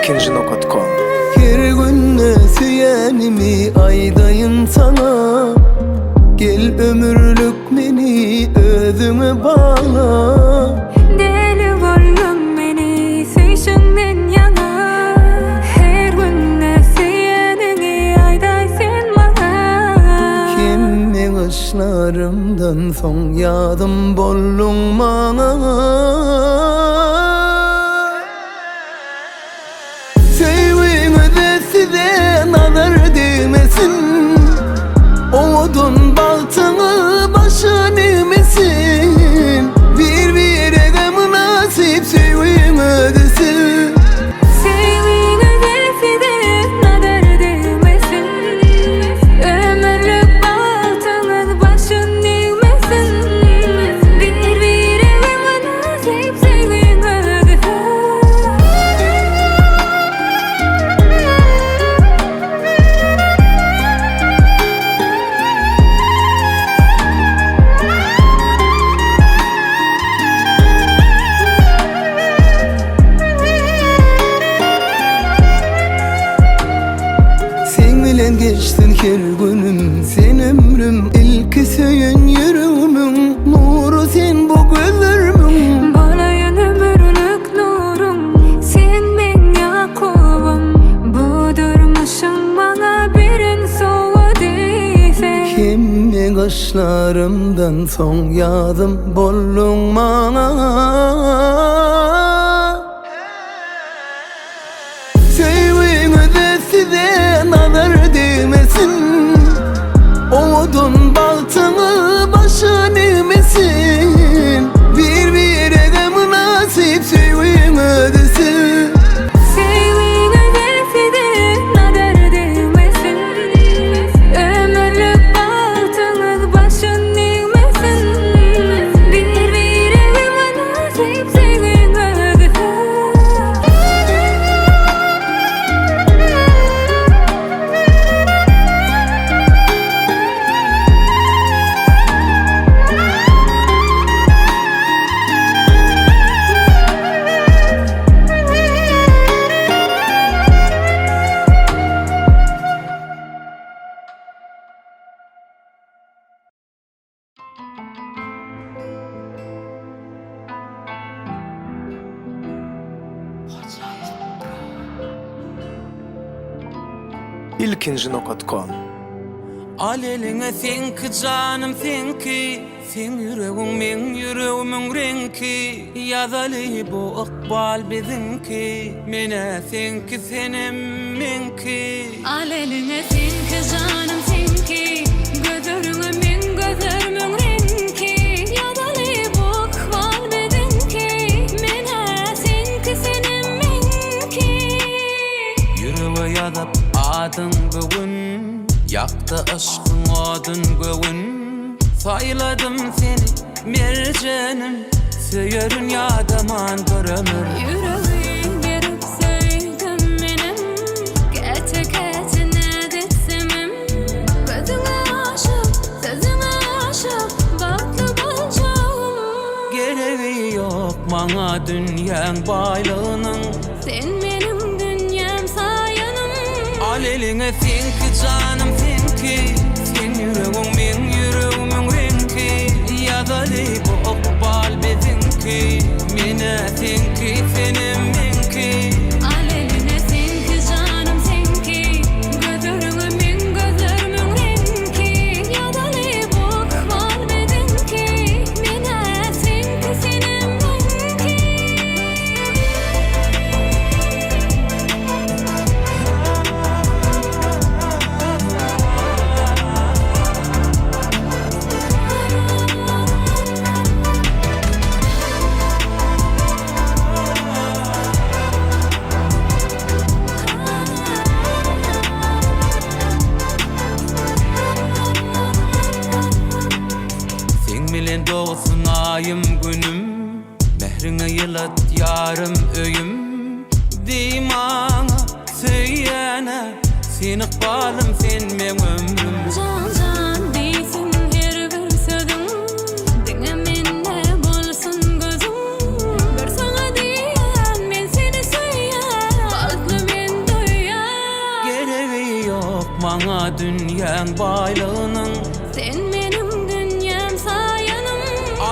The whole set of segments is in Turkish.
ilkinci.com. Her günne süyenimi aydayın sana. Gel ömürlük meni özüme bağla. Deli bollum meni süyüşünden yana. Her günne süyenimi ayday sen bana. Kimin ışlarımdan son yadım bollun bana. Size nazar değmesin, odun baltını başın emesin. Birbirine münasip sevim ödesin. Sevin ödesi de nazar değmesin. Ömürlük baltınız başın değmesin. Birbirine münasip sevin ödesin. Geçtin her günüm, sen ömrüm, ilk söyün yürümün, nuru sen bu gözlerimin. Balayın ömürlük nurum, sen ben Yakubum. Bu durmuşum bana birin soğu değilse. Kimin kaşlarımdan son yadım bollun bana. Sevim ödesize nazar değmesin, odun baltını başın emesin. Birbirine münasip sevim ödesin. Sevin ödesi de nazar değmesin. Ömürlük baltınız başın değmesin. Birbirine münasip sevin ödesin. ilkinci.com. Al eline sen ki canım sen ki, sen yüreğin men yüreğimin renki. Yazalı bu ikbal bizimki, mene sen ki senem menki. Al eline sen ki canım sen ki, gözlerime min gözlerimin renki. Yadalı bu ikbal bizimki, mene sen ki senem menki. Yüreğe yazıp adın bugün, yaktı aşkın adın göğün. Sayladım seni mercanım, söyürün yadaman bir ömür. Yüreğin verip sevdim benim, gete gete ne desemem. Gözüne aşık, sözüne aşık, baklı balcağım. Gereği yok bana dünyanın baylığının, Sen benim dünyam sayanım. al eline sen ki canım sen ki, sen yüreğin men yüreğimin renki. Yazalı bu ikbal bizimki, mene sen ki senem menki. Al eline sen ki canım sen ki, gözlerime min gözlerimin renki. Yadalı bu ikbal bizimki, mene sen ki senem menki. Sen bilen doğsun ayım günüm, mehrine yılat yarım öyüm. Dimana söyleyene, sen ikbalım sen men ömrüm. Can can değilsin her bir sözüm, dinlemenle bolsun gözüm. Bir sana diyen ben seni söyleyen,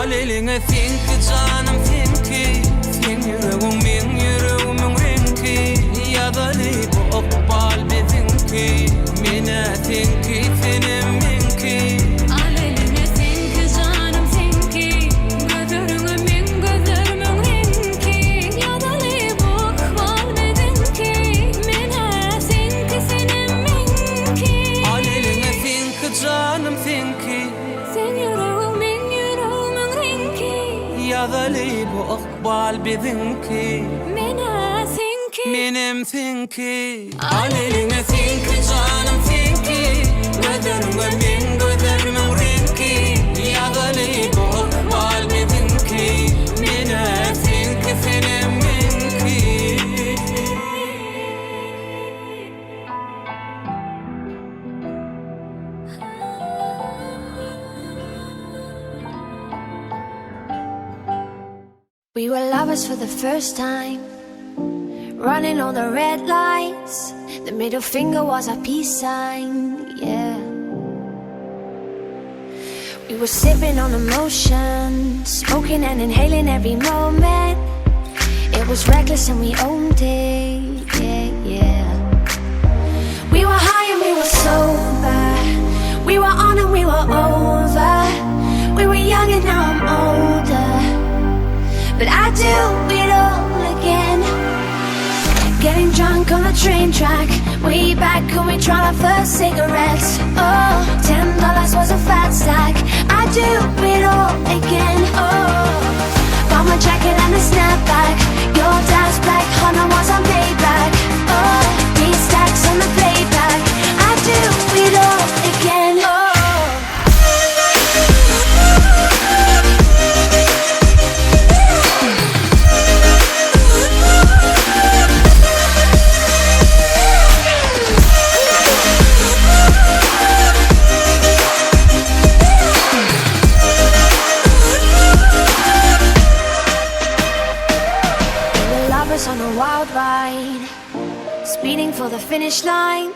Al eline think canım thinki Sen yüreğim men yüreğimin renki Ya da bu okbal bedinki Mena thinki senin minki Al eline think canım thinki Gözörüňe men gözlerimin renki Ya da bu okbal bedinki Mena thinki senin minki Al eline think canım thinki Sen yüreğim men yüreğimin renki Ya da bu okbal bedinki Mena thinki Menem thinki Al eline think canım thinki Gözlerime men gözlerimin renki Ya da bu okbal bedinki Mena thinki senin minki We were lovers for the first time, running all the red lights. The middle finger was our peace sign, yeah. We were sipping on emotion, smoking and inhaling every moment. It was reckless and we owned it, yeah, yeah. We were high and we were sober. We were on and we were over. We were young and now I'm older. But I do it all again. Getting drunk on a train track, way back when we tried our first cigarettes. Oh, $10 was a fat stack. I do it all again. Oh, bought my jacket and a snapback. Your dad's black Honda was on payback. Oh, these stacks on the playback. I do it all again. Oh. On a wild ride, speeding for the finish line,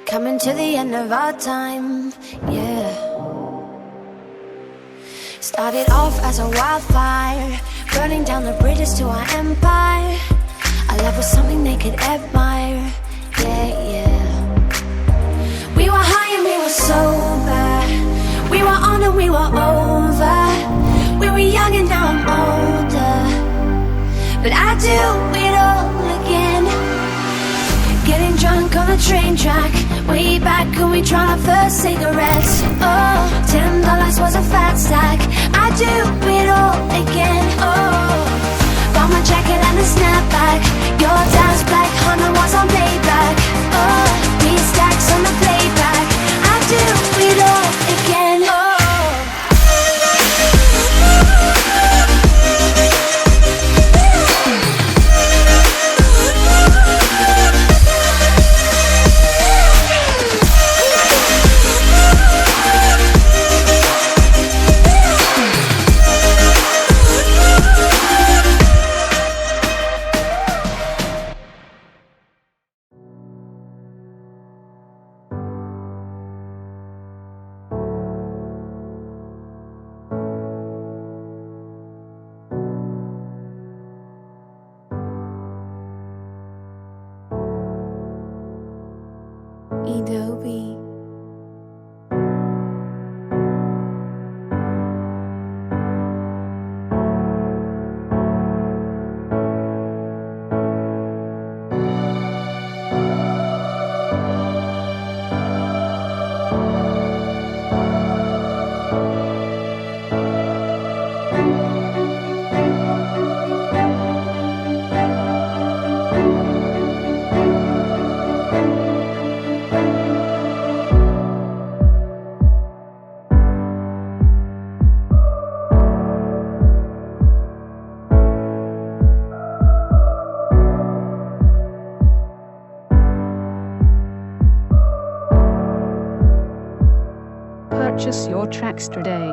coming to the end of our time, yeah. Started off as a wildfire, burning down the bridges to our empire. Our love was something they could admire, yeah, yeah. We were high and we were sober. We were on and we were over. We were young and now I'm older. But I do it all again. Getting drunk on a train track, way back when we tried our first cigarettes. Oh, $10 was a fat stack. I do it all again. Oh, bought my jacket and a snapback. Your dad's black Honda was on payback. Oh, these stacks on the playback. I do it all again. Oh. Adobe. Purchase your tracks today.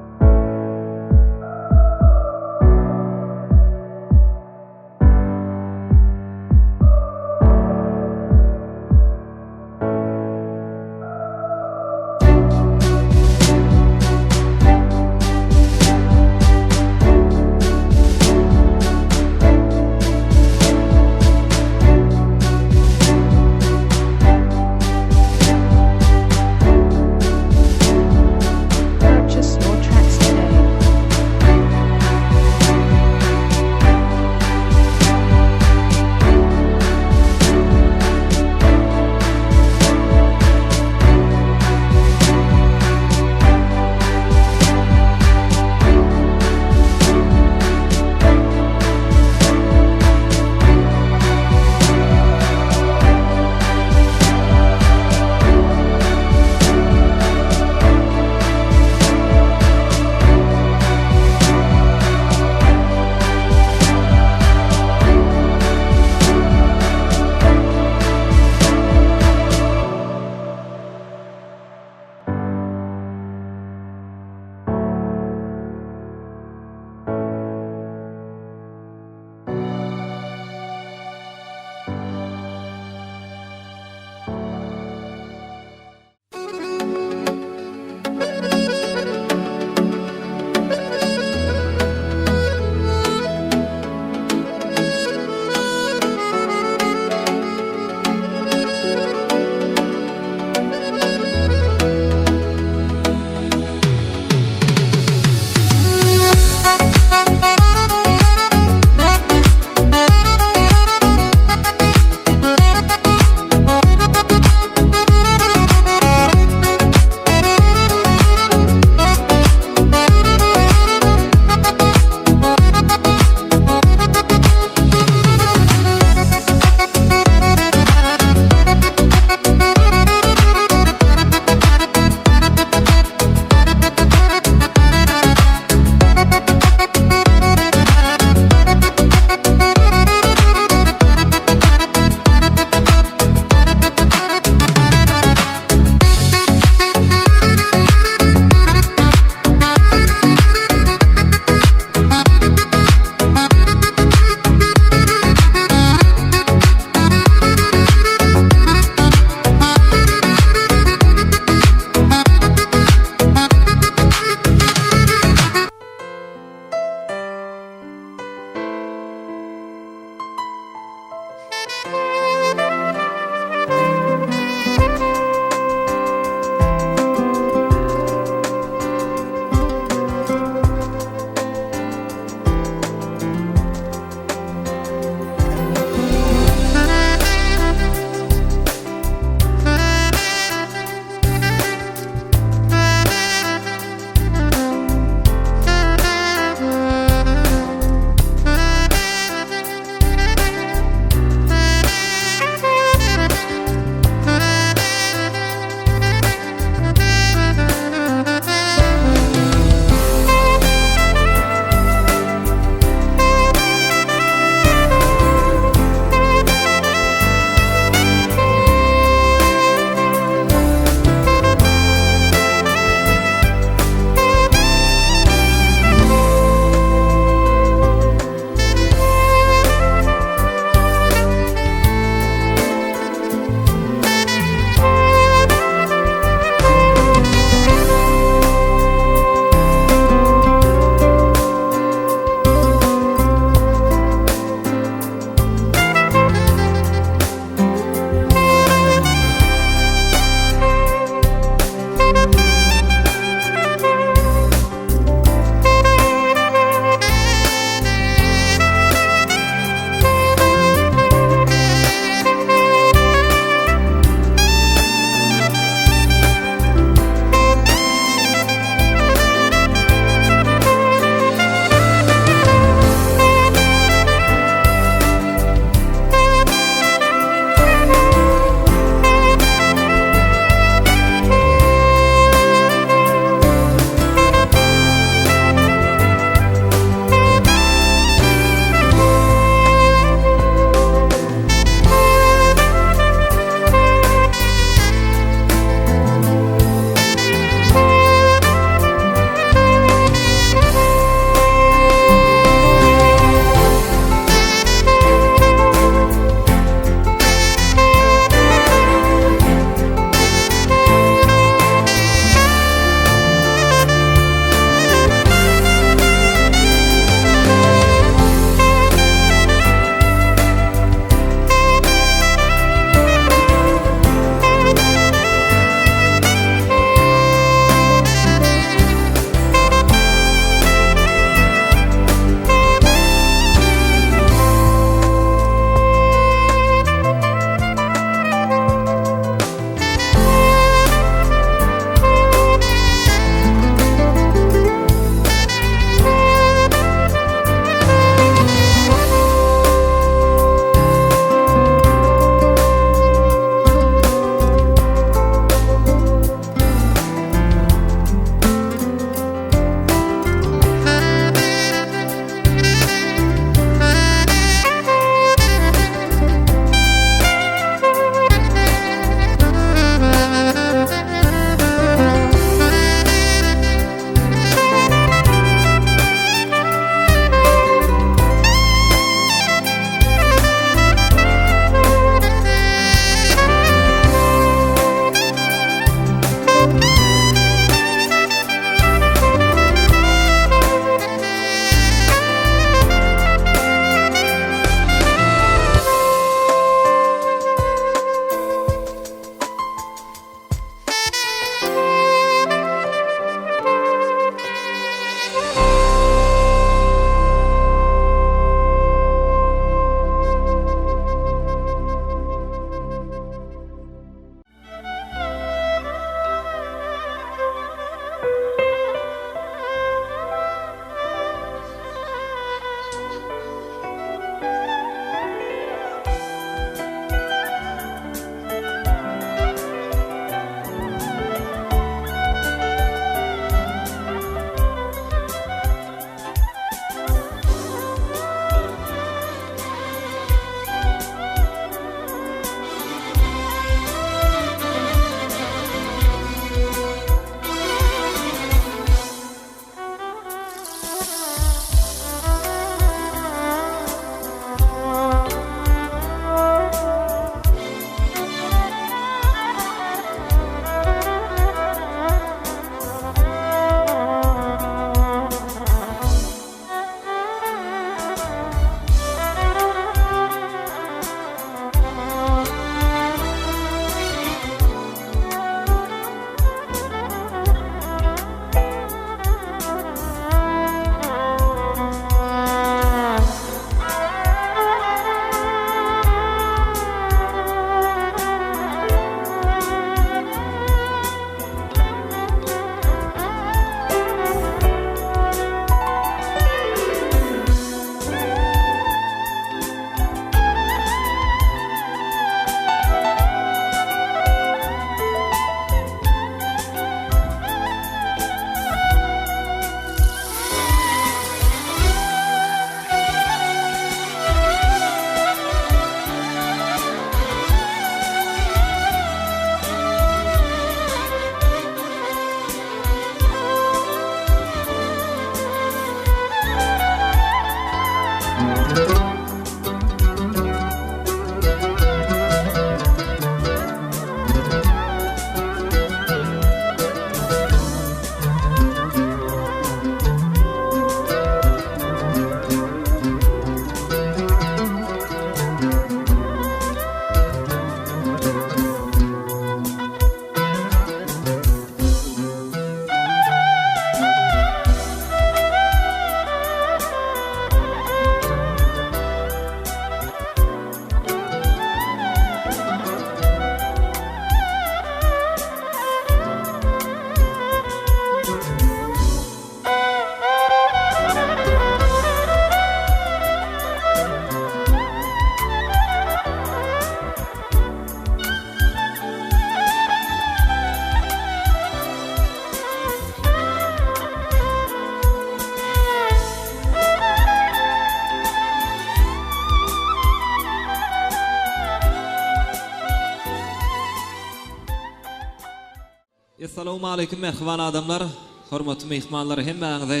Assalamu alaykum mehman adamlar, hormatly mehmanlar hemmäňize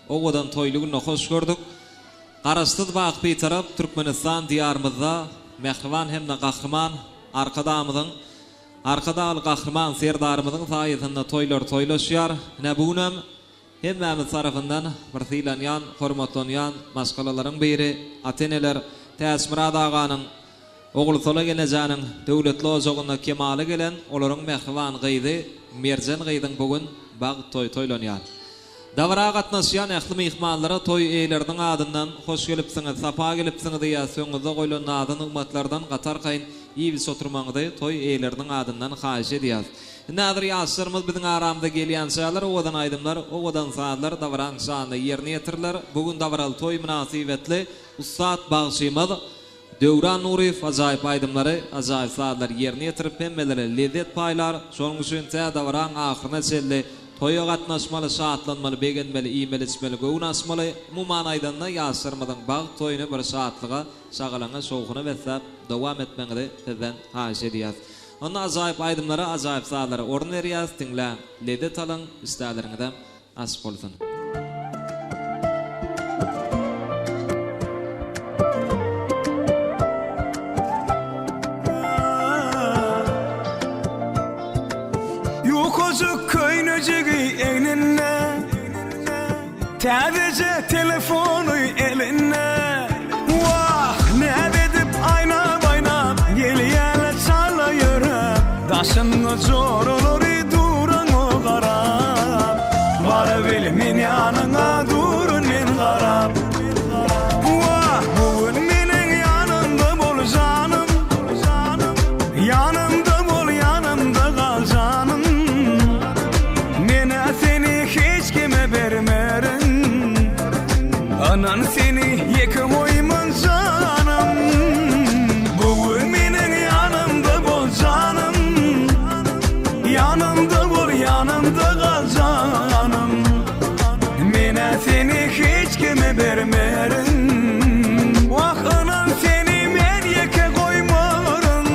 owadan toýlugyny hoş gördük. Garaşdyk baq bir tarap Türkmenistan diyarymyzda mehman hemde gahrman arkadamyzyň arkadaly gahrman serdarymyzyň saýetinde toýlar toýlaşýar. Näbunem hemmämiz tarapyndan birsilenýän, hormatlanýan maşgalalaryň biri ateneler Täsmirat aganyň oğul sola gelejäniň döwletli ojagyna kemaly gelen olaryň mehman gyzy Merjan gyzyň bugün bag toýlanýar. Davara gatnaşýan ähli mehmanlara toy eýleriniň adyndan hoş gelipsiňiz, sapa gelipsiňiz diýä söňüňizde goýulan adyn ümmetlerden gatar kaýyn iýbis oturmaňyzy toy eýleriniň adyndan haýyş edýär. Nädir ýaşlarymyz biziň aramda gelýän şäler, owadan aýdymlar, owadan saatlar davaran şany ýerine ýetirler. Bugün davaral toy münasibetli Ustad Bagşymyz Döwran Nuriýew ajaýyp aýdymlary, ajaýyp saatlar ýerine ýetirip hemmeleri lezzet paýlar. Şonuň üçin davaran ahyryna çeldi. Toýa gatnaşmaly, şatlanmaly, begenmeli, iýmeli, içmeli, göwnaşmaly. Muman aýdanda ýaşlarymyzyň bag toýuny bir şatlyga, şagalaňa, şowguny beslep dowam etmeňizi sizden haýyş edýär. Onda ajaýyp aýdymlara, ajaýyp saatlara orun berýär, tiňle, lezzet alyň, isläleриňizden asyp bolsun. Sadece telefonu eline. Vah ne edip ayna bayna geliyele çalayır. Daşın zor olur durun o garap. Var bilimin yanına durun men garap. Vah bugün menin yanımda bol canım. Yanımda bol, yanımda kal canım. Mene seni hiç kime vermerim. Anan seni yekim oyman canım. Bugün menin yanımda bol canım. Yanımda bol, yanımda kal canım. Mene seni hiç kime vermerim. Vah anan seni men yeke koymarım.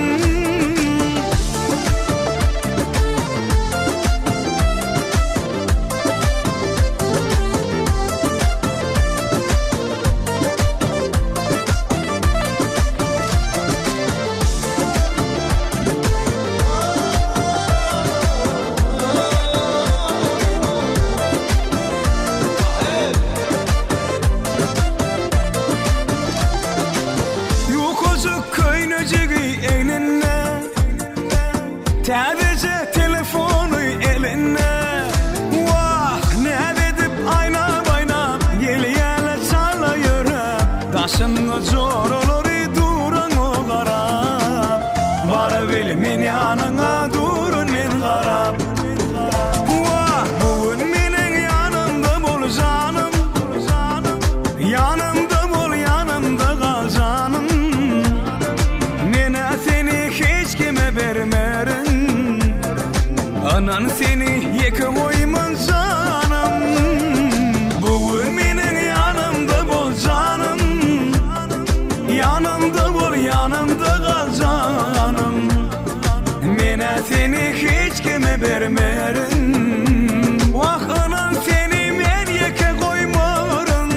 Sadece telefonu eline. Vah ne edip ayna bayna geliyele çalayır. Daşın zor olur durun o garap. Var bilimin yanına durun men garap. Vah bugün menin yanımda bol canım. Yanımda bol, yanımda kal canım. Mene seni hiç kime vermerim. Anan seni yekim oyman canım. Bugün menin yanımda bol canım. Yanımda bol, yanımda kal canım. Mene seni hiç kime vermerim. Vah anan seni men yeke koymarım.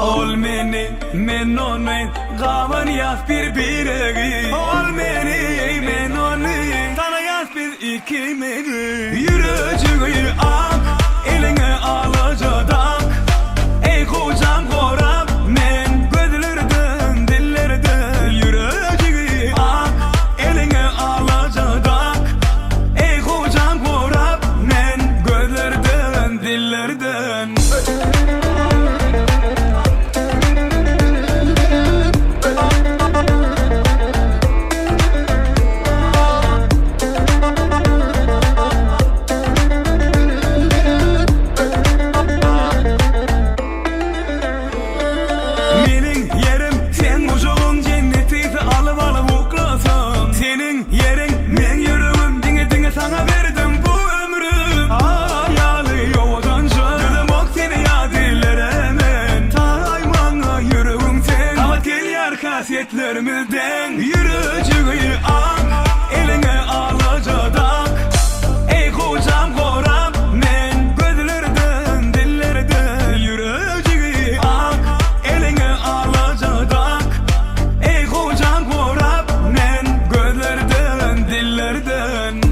Ol meni, men onu, gavan yaz birbiregi. Ol meni, men onu, sana yaz bir ikimizi. Yürücüğü ak, eline alacadak. Ey kocam korap, men gözlerden, dillerden. Yürücüğü ak, eline alacadak. Ey kocam korap, men gözlerden, dillerden. hasiyetlerimizden yürücüğü ak, eline alacadak. Ey kocam korap men gözlerden dillerden yürücüğü ak, eline alacadak. Ey kocam korap men gözlerden dillerden.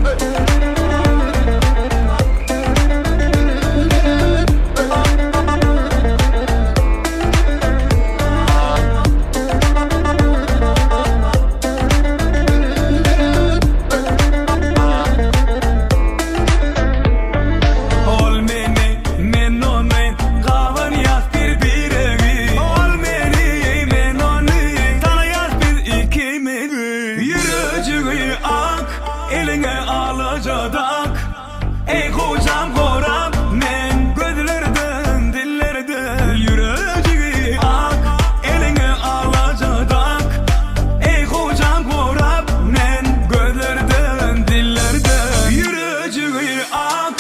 Eline alacadak. Ey kocam korap men gözlerden dillerden yürücüğü ak, eline alacadak. Ey kocam korap men gözlerden dillerden yürücüğü ak.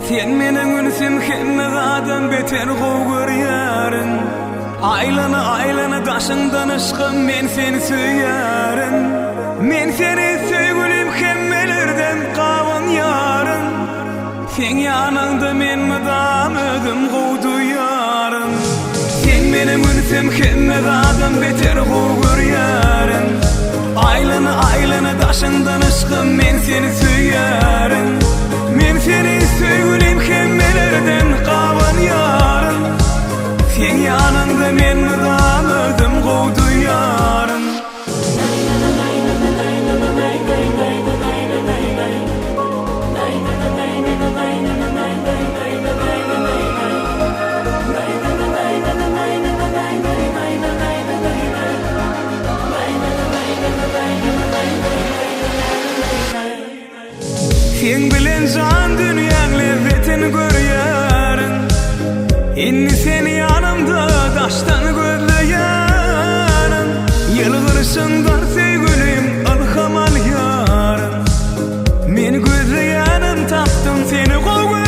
Sen menen ünsün hemmegadan beter gogur yarın. Aylana daşından ışkım men seni süyarın. Men seni söygülüm hemmelerden qawın yarın. Sen yanında men mıdam ödüm goğdu yarın. Sen menen ünsün hemmegadan beter gogur yarın. Aylana daşından ışkım men seni süyarın. Men seni söygülüm hemmelerden qawın yarın. Sen yanında men mıdam ödüm goğdu yarın. Sen bilen can dünyanın lezzetini görüyorsun. İnni seni yanımda daştan gözleyenin. Yılgırışından sevgilim alhamal yarın. Men gözleyenin taptım seni koğuyorsun.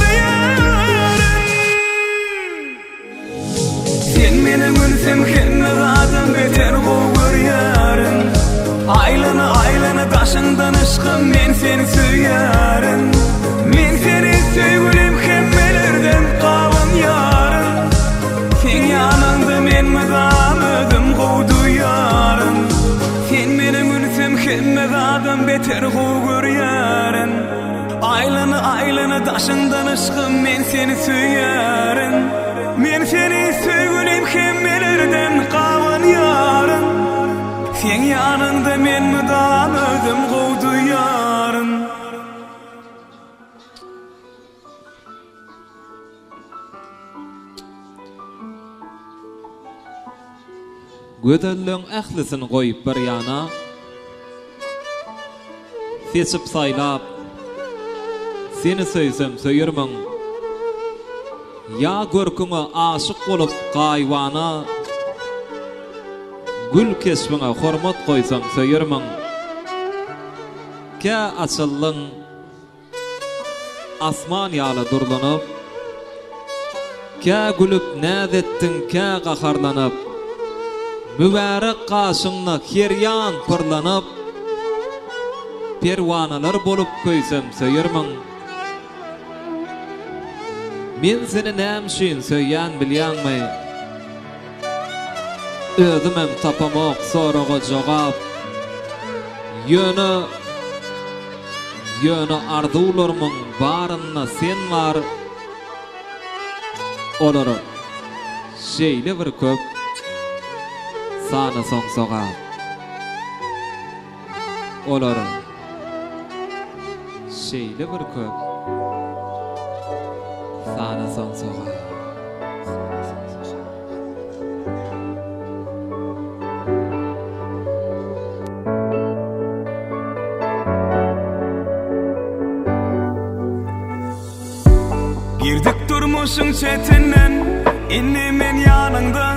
Sen meni gülsem hemmegadan beter koğuyorsun. Aylana daşından ışkım men seni süyarın. Men seni söygülüm hemmelerden qawın yarın. Sen yanında men mıdam ödüm goğdu yarın. Sen meni gülsem hemmegadan beter koğuyorsun. Aylana daşından ışkım men seni süyarın. Men seni söygülüm hemmelerden qawın yarın. Sen yanında men mıdam ödüm goğdu yarın. Gödellüň ählisini goýup bir ýana, seçip saýlap, seni söýsem söýürmüň. Ya görküňe aşyk bolup gaýwana, gül kesbiňe hormat goýsam söýürmüň. Kä açyllyň asman ýaly durlanyp, kä gülüp näzetdiň, kä gaharlanyp, mübarek gaşyňna heryan pırlanyp, perwanalar bolup köýsem söýürmüň. Men seni nämişin söýýän bilýänmi? Özümem tapamak soraga jogap. Ýöne arzularymyň baryna sen var. Olar şeýle bir köp sana soňsoga. Olar şeýle bir köp sana soňsoga. Girdik durmuşun çetinden, inni men yanında,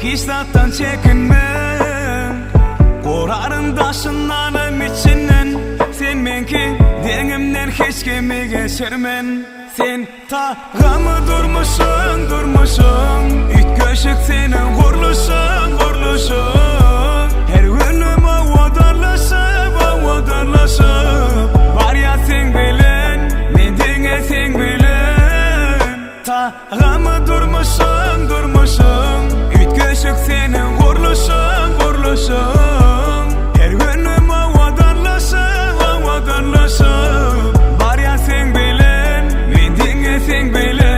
hiç zattan çekinme. Sorarın daşınlanım içinden sen menki denimden hiç kime geçirmen. Sen tağımı durmuşsun Üt köşük senin gurluşun Her günüme vadarlaşıp Var ya sen bilen men denge sen bilen. Tağımı durmuşsun Üt köşük senin gurluşun Her günüme vadarlaşıp Var ya sen bilen men denge sen bilen.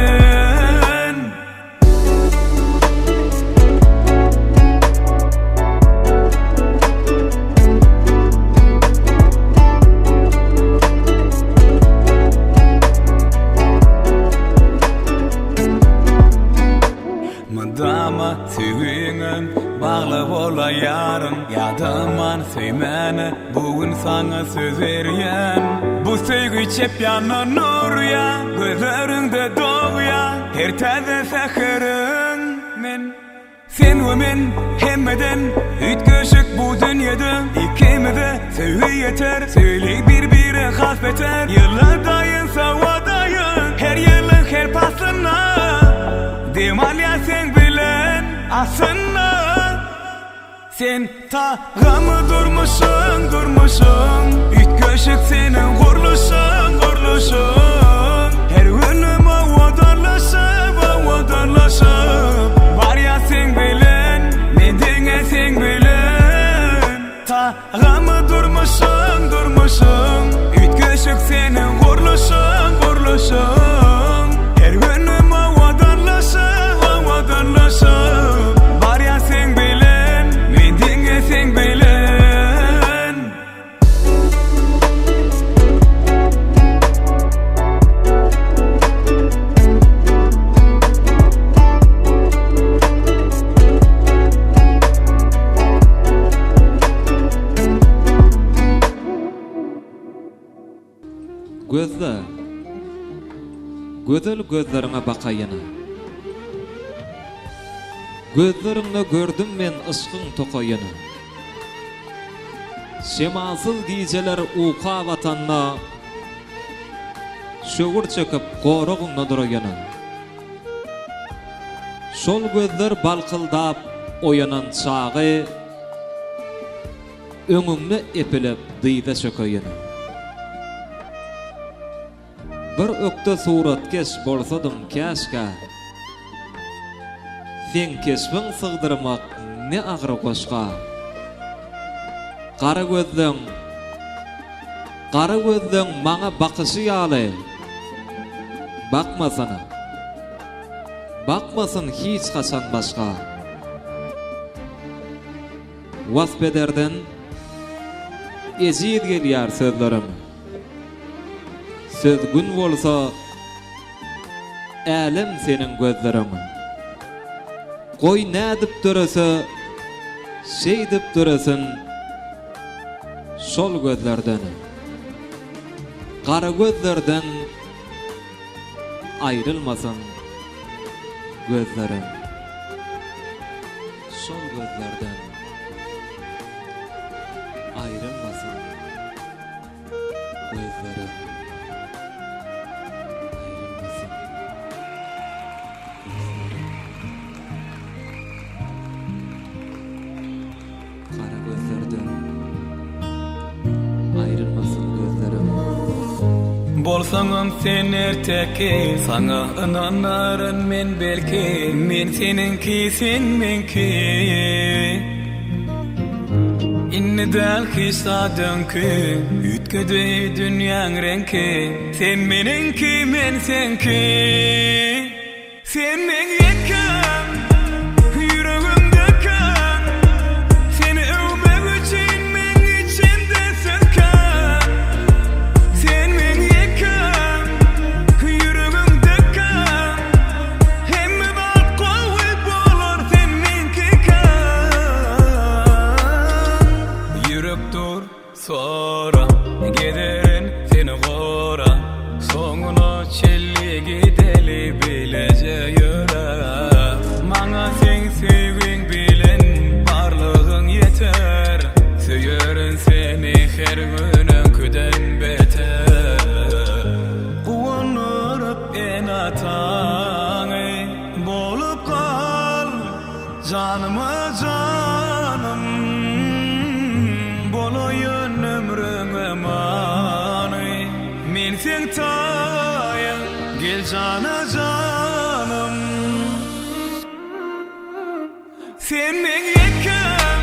Mındama sügüngüm bağlı ola yarın. Yadımman süymeni bugün sana söz veriyen. Bu sügü çep yanı nur ya, gözlerinde doğu ya. Her taze sakırın men. Sen ve men hemmeden üt köşük bu dünyada. İkimize söyle yeter, söyle birbiri hasbeter. Yıllardayın savadayın, her yılın her pasına. Demal ya sen bilen aslında. Sen tağımı durmuşsun Üt köşük senin gurluşun Her günüme vadarlaşıp Var ya sen bilen men denge sen bilen. Tağımı durmuşsun Üt köşük senin gurluşun Her günüme vadarlaşıp Var ya sen bilen men denge sen bilen. Gözle Gözel gözlerine bakayına. Gözlerimle gördüm men ışkın tokayını. Şemasız giyceler uqa vatanna. Şögür çöküp qoruğunna durayına. Şol gözler balkıldap oyanan çağı. Öňüňne epilip dyýda çökayına. Bir ökte suratkeş bolsadım käşkä. Sen kesbin sığdırmak ne ağır koşka. Qara gözden maňa bakışı ýaly. Bakmasın hiç kaçan başka. Wasbederden ezid gelýär sözlerim. Söz gün bolsa älim senin gözlerim. Koy nädip durasa şey dip durasın şol gözlerden. Qara gözlerden ayrılmasın gözlerim. Şol gözlerden ayrılmasın gözlerim. Qara gözlerden ayrılmasın gözlerim. Bolsaňam sen erteki, sana inanaryn men belki. Men seninki, sen menki. Innidal kisadınki, ütküdi dünýäň renki. Sen meninki, men senki. Sen men yekem, yüreğimde kan. Seni övmek için men içinde söken. Sen men yekem, yüreğimde kan. Hemme bat kowy bolar sen menki kan. Yürek dur sonra giderin seni gora. Soňuna çelli gideli bilece yöre. Maňa sen sevgiň bilen barlygyň yeter. kergünen küden beter Uwanurup en ataňy bolup kal Janyma janym boloýan ömrüňe many Men sen taýan gel jana janym Sen men yekem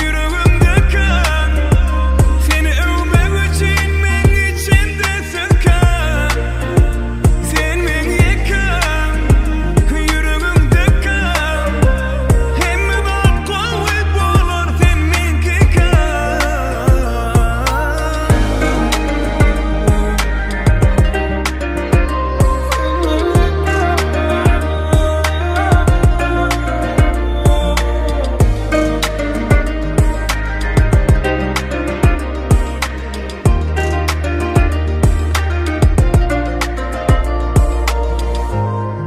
yüreğimdeken Seni övmek için men içinde söken Sen men yekem yüreğimdeken Hemme bak kuvvet bolar sen menkeken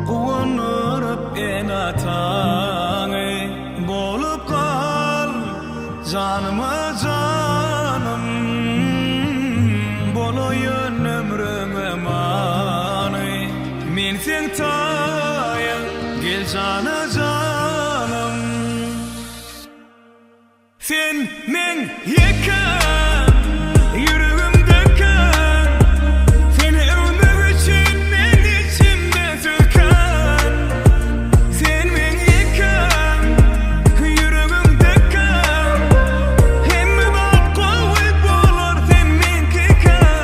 Uwanurup en ataňy bolup kal Janyma janym boloýan ömrüňe many Men sen taýan gel jana janym Sen men yekem yüreğimdeken Seni övmek için men içimde söken Sen men yekem yüreğimdeken Hemme bak kuvvet bolar sen menkeken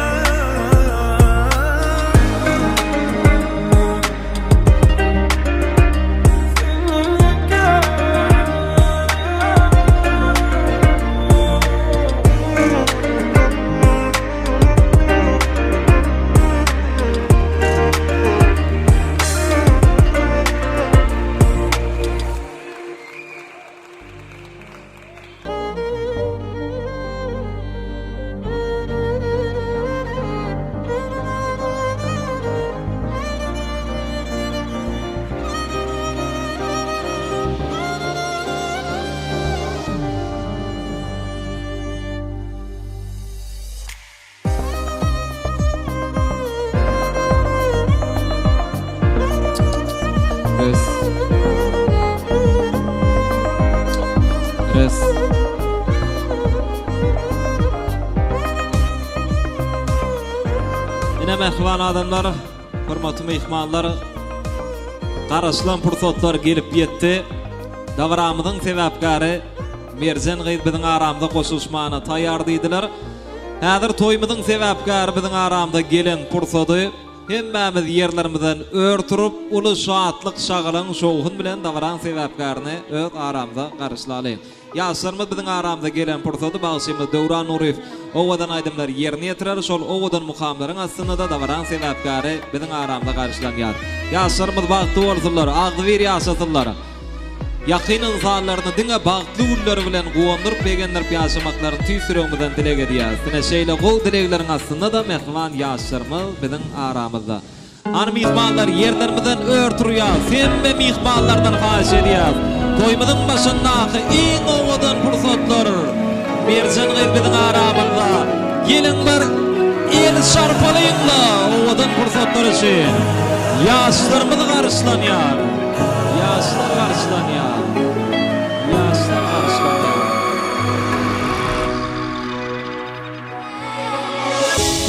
Res. Ine mehriban adamlar, hormatly mehmanlar, garaşlan pursatlar gelip ýetdi. Dagramyzyň sebäpkary Merjen Gyýd biziň aramda goşulmagyna taýýardydylar. Häzir toýmyzyň sebäpkary biziň aramda gelen pursady hemmämiz ýerlerimizden örtürüp uly şatlyk şagalyň şowhun bilen dagran sebäpkaryny öz aramda garaşlaly. Ýaşlarymyz biziň aramda gelen pursady bagşymyz Döwran Nuriýew owadan aýdymlar ýerine ýetirer, şol owadan mukamlaryň aslynda da dagran sebäpkary biziň aramda garaşlanýar. Ýaşlarymyz bagty bolsunlar, agdyr ýaşatyrlar. Ýakyn insanlaryny diňe bagtly gullar bilen gowandyryp begenler ýaşamaklaryny tüýsürüňizden dilek edýäs. Dine şeýle gol dilekleriň aslynda da mehman ýaşlarymyz biziň aramyzda. Any mehmanlar ýerlerimizden örtürýär. Hemme mehmanlardan haýyş edýär. Toýmyzyň başyndaky iň owadan pursatlar Merjen Gyýd biziň aramyzda. Gelinler el şarpalyňla owadan pursatlar üçin. Ýaşlarymyz garaşlanýar. Ýaşlar garaşlanýar. Ýaşlar garaşlanýar.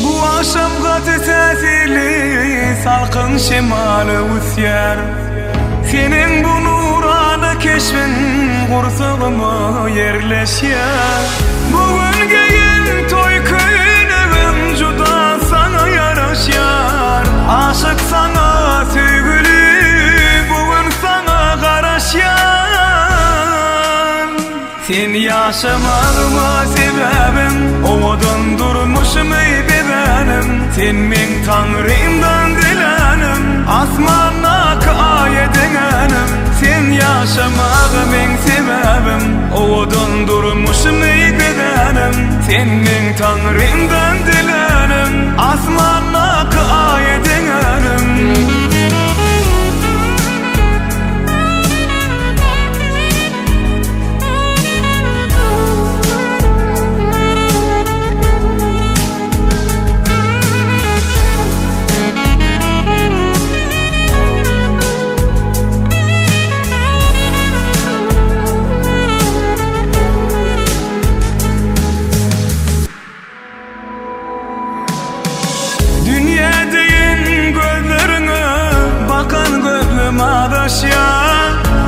Bu akşam gaty täsirli salkın şemaly üsýär Senin bu nurany keşfin gursugyma yerleşýär Bugün geýen toy kynagym juda sana ýaraşýar Aşyk sana söýgüli bugün sana garaşýar Sen ýaşamagyma sebäbim owadan durmuşmy bedenim Sen men Tanrymdan dilenim asmana kaýedenim Sen ýaşamagyň sebäbim owadan durmuşmy bedenim Sen men Tanrymdan dilenim asmana kaýedenim adaşya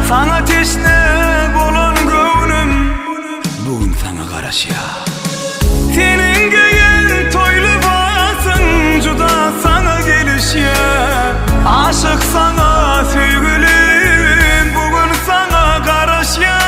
sana teşne bolan göwnüm bugün sana garaşya senin geyen toylu basın juda sana gelişya aşık sana söygülüm bugün sana garaşya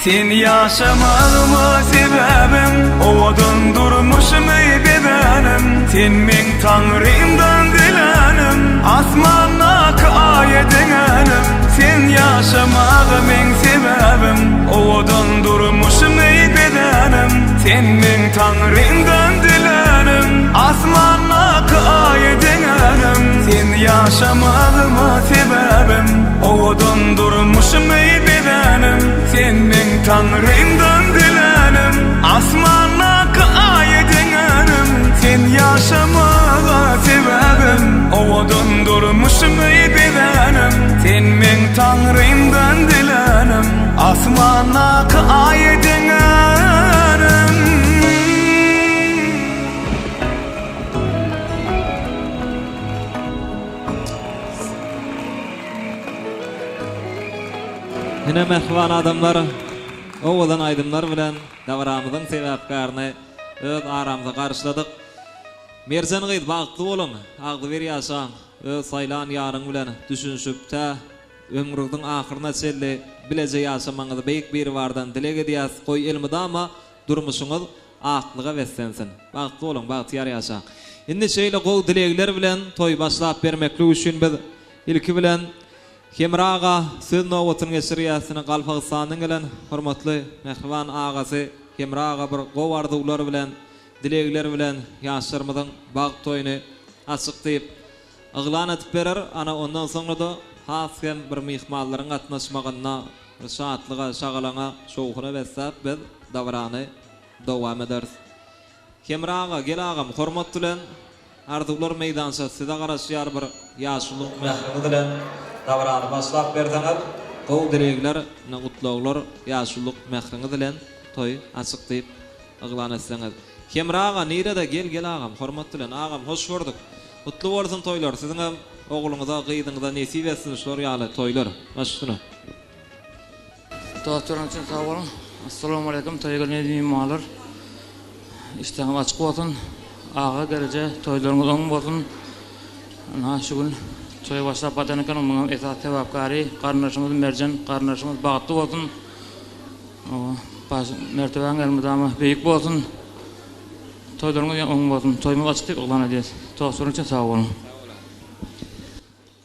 sen yaşamağıma sebebim ovadan durmuşum ey bedenim sen men tanrımdan dilenim asmanna ayetinim sen yaşamağım en sebebim ovadan durmuşum ey bedenim sen men tanrımdan dilenim asmanna ayetinim sen yaşamağıma sebebim ovadan durmuşum ey bedenim sen men tanrımdan dilenim asmanna ayetinim sen yaşamağa sebebim ovadan durmuşum ey bedenim sen men tanrımdan dilenim asmanna ayetinim Hine mehvan adamlar, oğudan aydımlar bilen davramızın sebepkarını öz aramıza karşıladık. Merzen gıydı bağıqlı olun, ağdı ver yaşan, öz saylan yarın bilen düşünüşüp ta ömrüdün ahırına selli bilece yaşamanızı beyik bir vardan dilege diyaz koy ilmida ama durmuşunuz aklıga vessensin. Bağıqlı olun, bağıtıyar yaşan. Indi şeyle kol dilegler bilen toy başlap vermekli üçün biz ilki bilen Kemrağa söz nowatyn geçirýäsini Galpagystanyň gelen hormatly mehriban agasy Kemrağa bir gow arzuwlary bilen dilegler bilen ýaşlarymyzyň bag toýuny açykdyp aglan etip berer. Ana ondan soňra da hasken bir mehmanlaryň gatnaşmagyna bir saatlyga şagalana şowhuna bessap biz davrany dowam ederiz. Kemrağa gel agam hormat bilen arzuwlar meýdança size garaşýar bir ýaşlyk mehribi bilen davranı başlap berdiňiz. Gow dilegler, nagutlaglar, ýaşlyk mehriňi bilen toy açykdyp aglan etseňiz. Kemrağa nirede gel agam, hormat bilen agam hoş gördük. Mutlu bolsun toylar. Siziň hem oğluňyza, gyýdyňyza nesip etsin şol ýaly toylar. Başlygyna. Dostlarım için sağ olun. Assalamu alaikum. Toyga nedimi malar. İştahım açık bolsun. Ağa gelece toylarımız oň bolsun. Ana şu gün toy başlap batanıkan onun esas sebäpkary garnaşymyz Merjan, garnaşymyz bagtly bolsun. Baş merteben gelmedama beýik bolsun. Toylarymyz oň bolsun. Toymy açyk oglan edýäs. Dostlarım için sağ olun.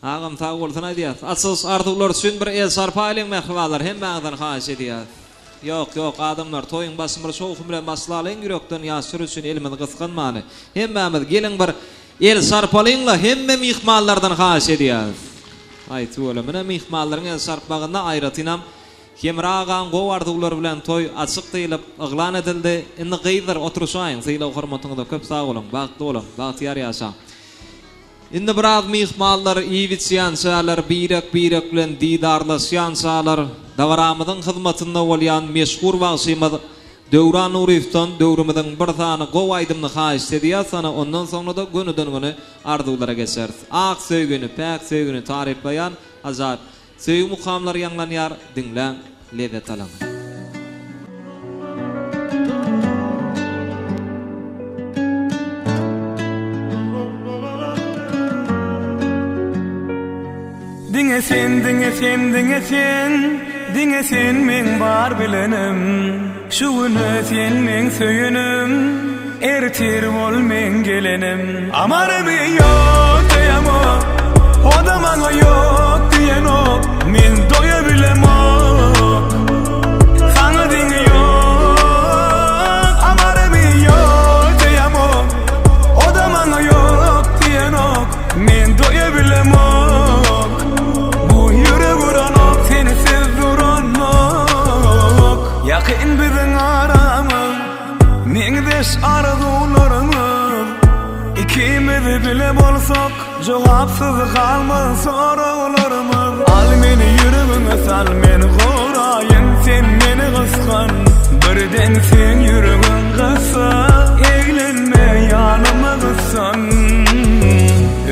Ağam sağ bolsun aýdýas. Asys arzuwlar üçin bir el sarpaýlyň mehribalar hem bagdan haýyş edýär. Yok adamlar toyun başym bir şowhum bilen başlalyň ýürekden ýaşyr üçin elimizi gysganmany. Hemmemiz gelin bir el sarpalyňla hemme mihmanlardan haýyş edýäs. Aýty bola mene mihmanlaryň el sarpagyna aýratynam. Kemrağa gow arzuwlar bilen toy açyk diýilip aglan edildi. Indi gyýdyr oturşaýyn. Syýla hormatyňyza köp sag bolun, bagtly bolun, bagtyar ýaşa. Indi biraz mihmanlar iýitýänçäler birek bilen didarlaşýançäler davaramyzyň hyzmatynda bolýan meşhur wagşymyz Döwran Nuriftan döwrümizin bir tany gow aýdymny haýyş edýär sana ondan soňra da gönüden güni arzuwlara geçer. Ak söýgüni, pek söýgüni tarifleýän azat söýgü mukamlary ýanglanýar, dinlen, lezzet alan. Diňe sen men bar bilenim şu güni sen men söýünim ertir bol men gelenim amarmy ýok diýemo odamaňa ýok diýeno men doýa bilemo saňa diňe ýok amarmy ýok diýemo odamaňa ýok diýeno men doýa bilemo Yakın biziň aramyz, meňdeş arzuwlarymyz. Ikimiz bile bolsak, jogapsyz kalmaz sorawlarymyz. Al meni ýüregiňe sal, meni goraýyn, sen meni gysgan. Birden sen ýüregiň gyssa, eýlenme ýanyma gyssan.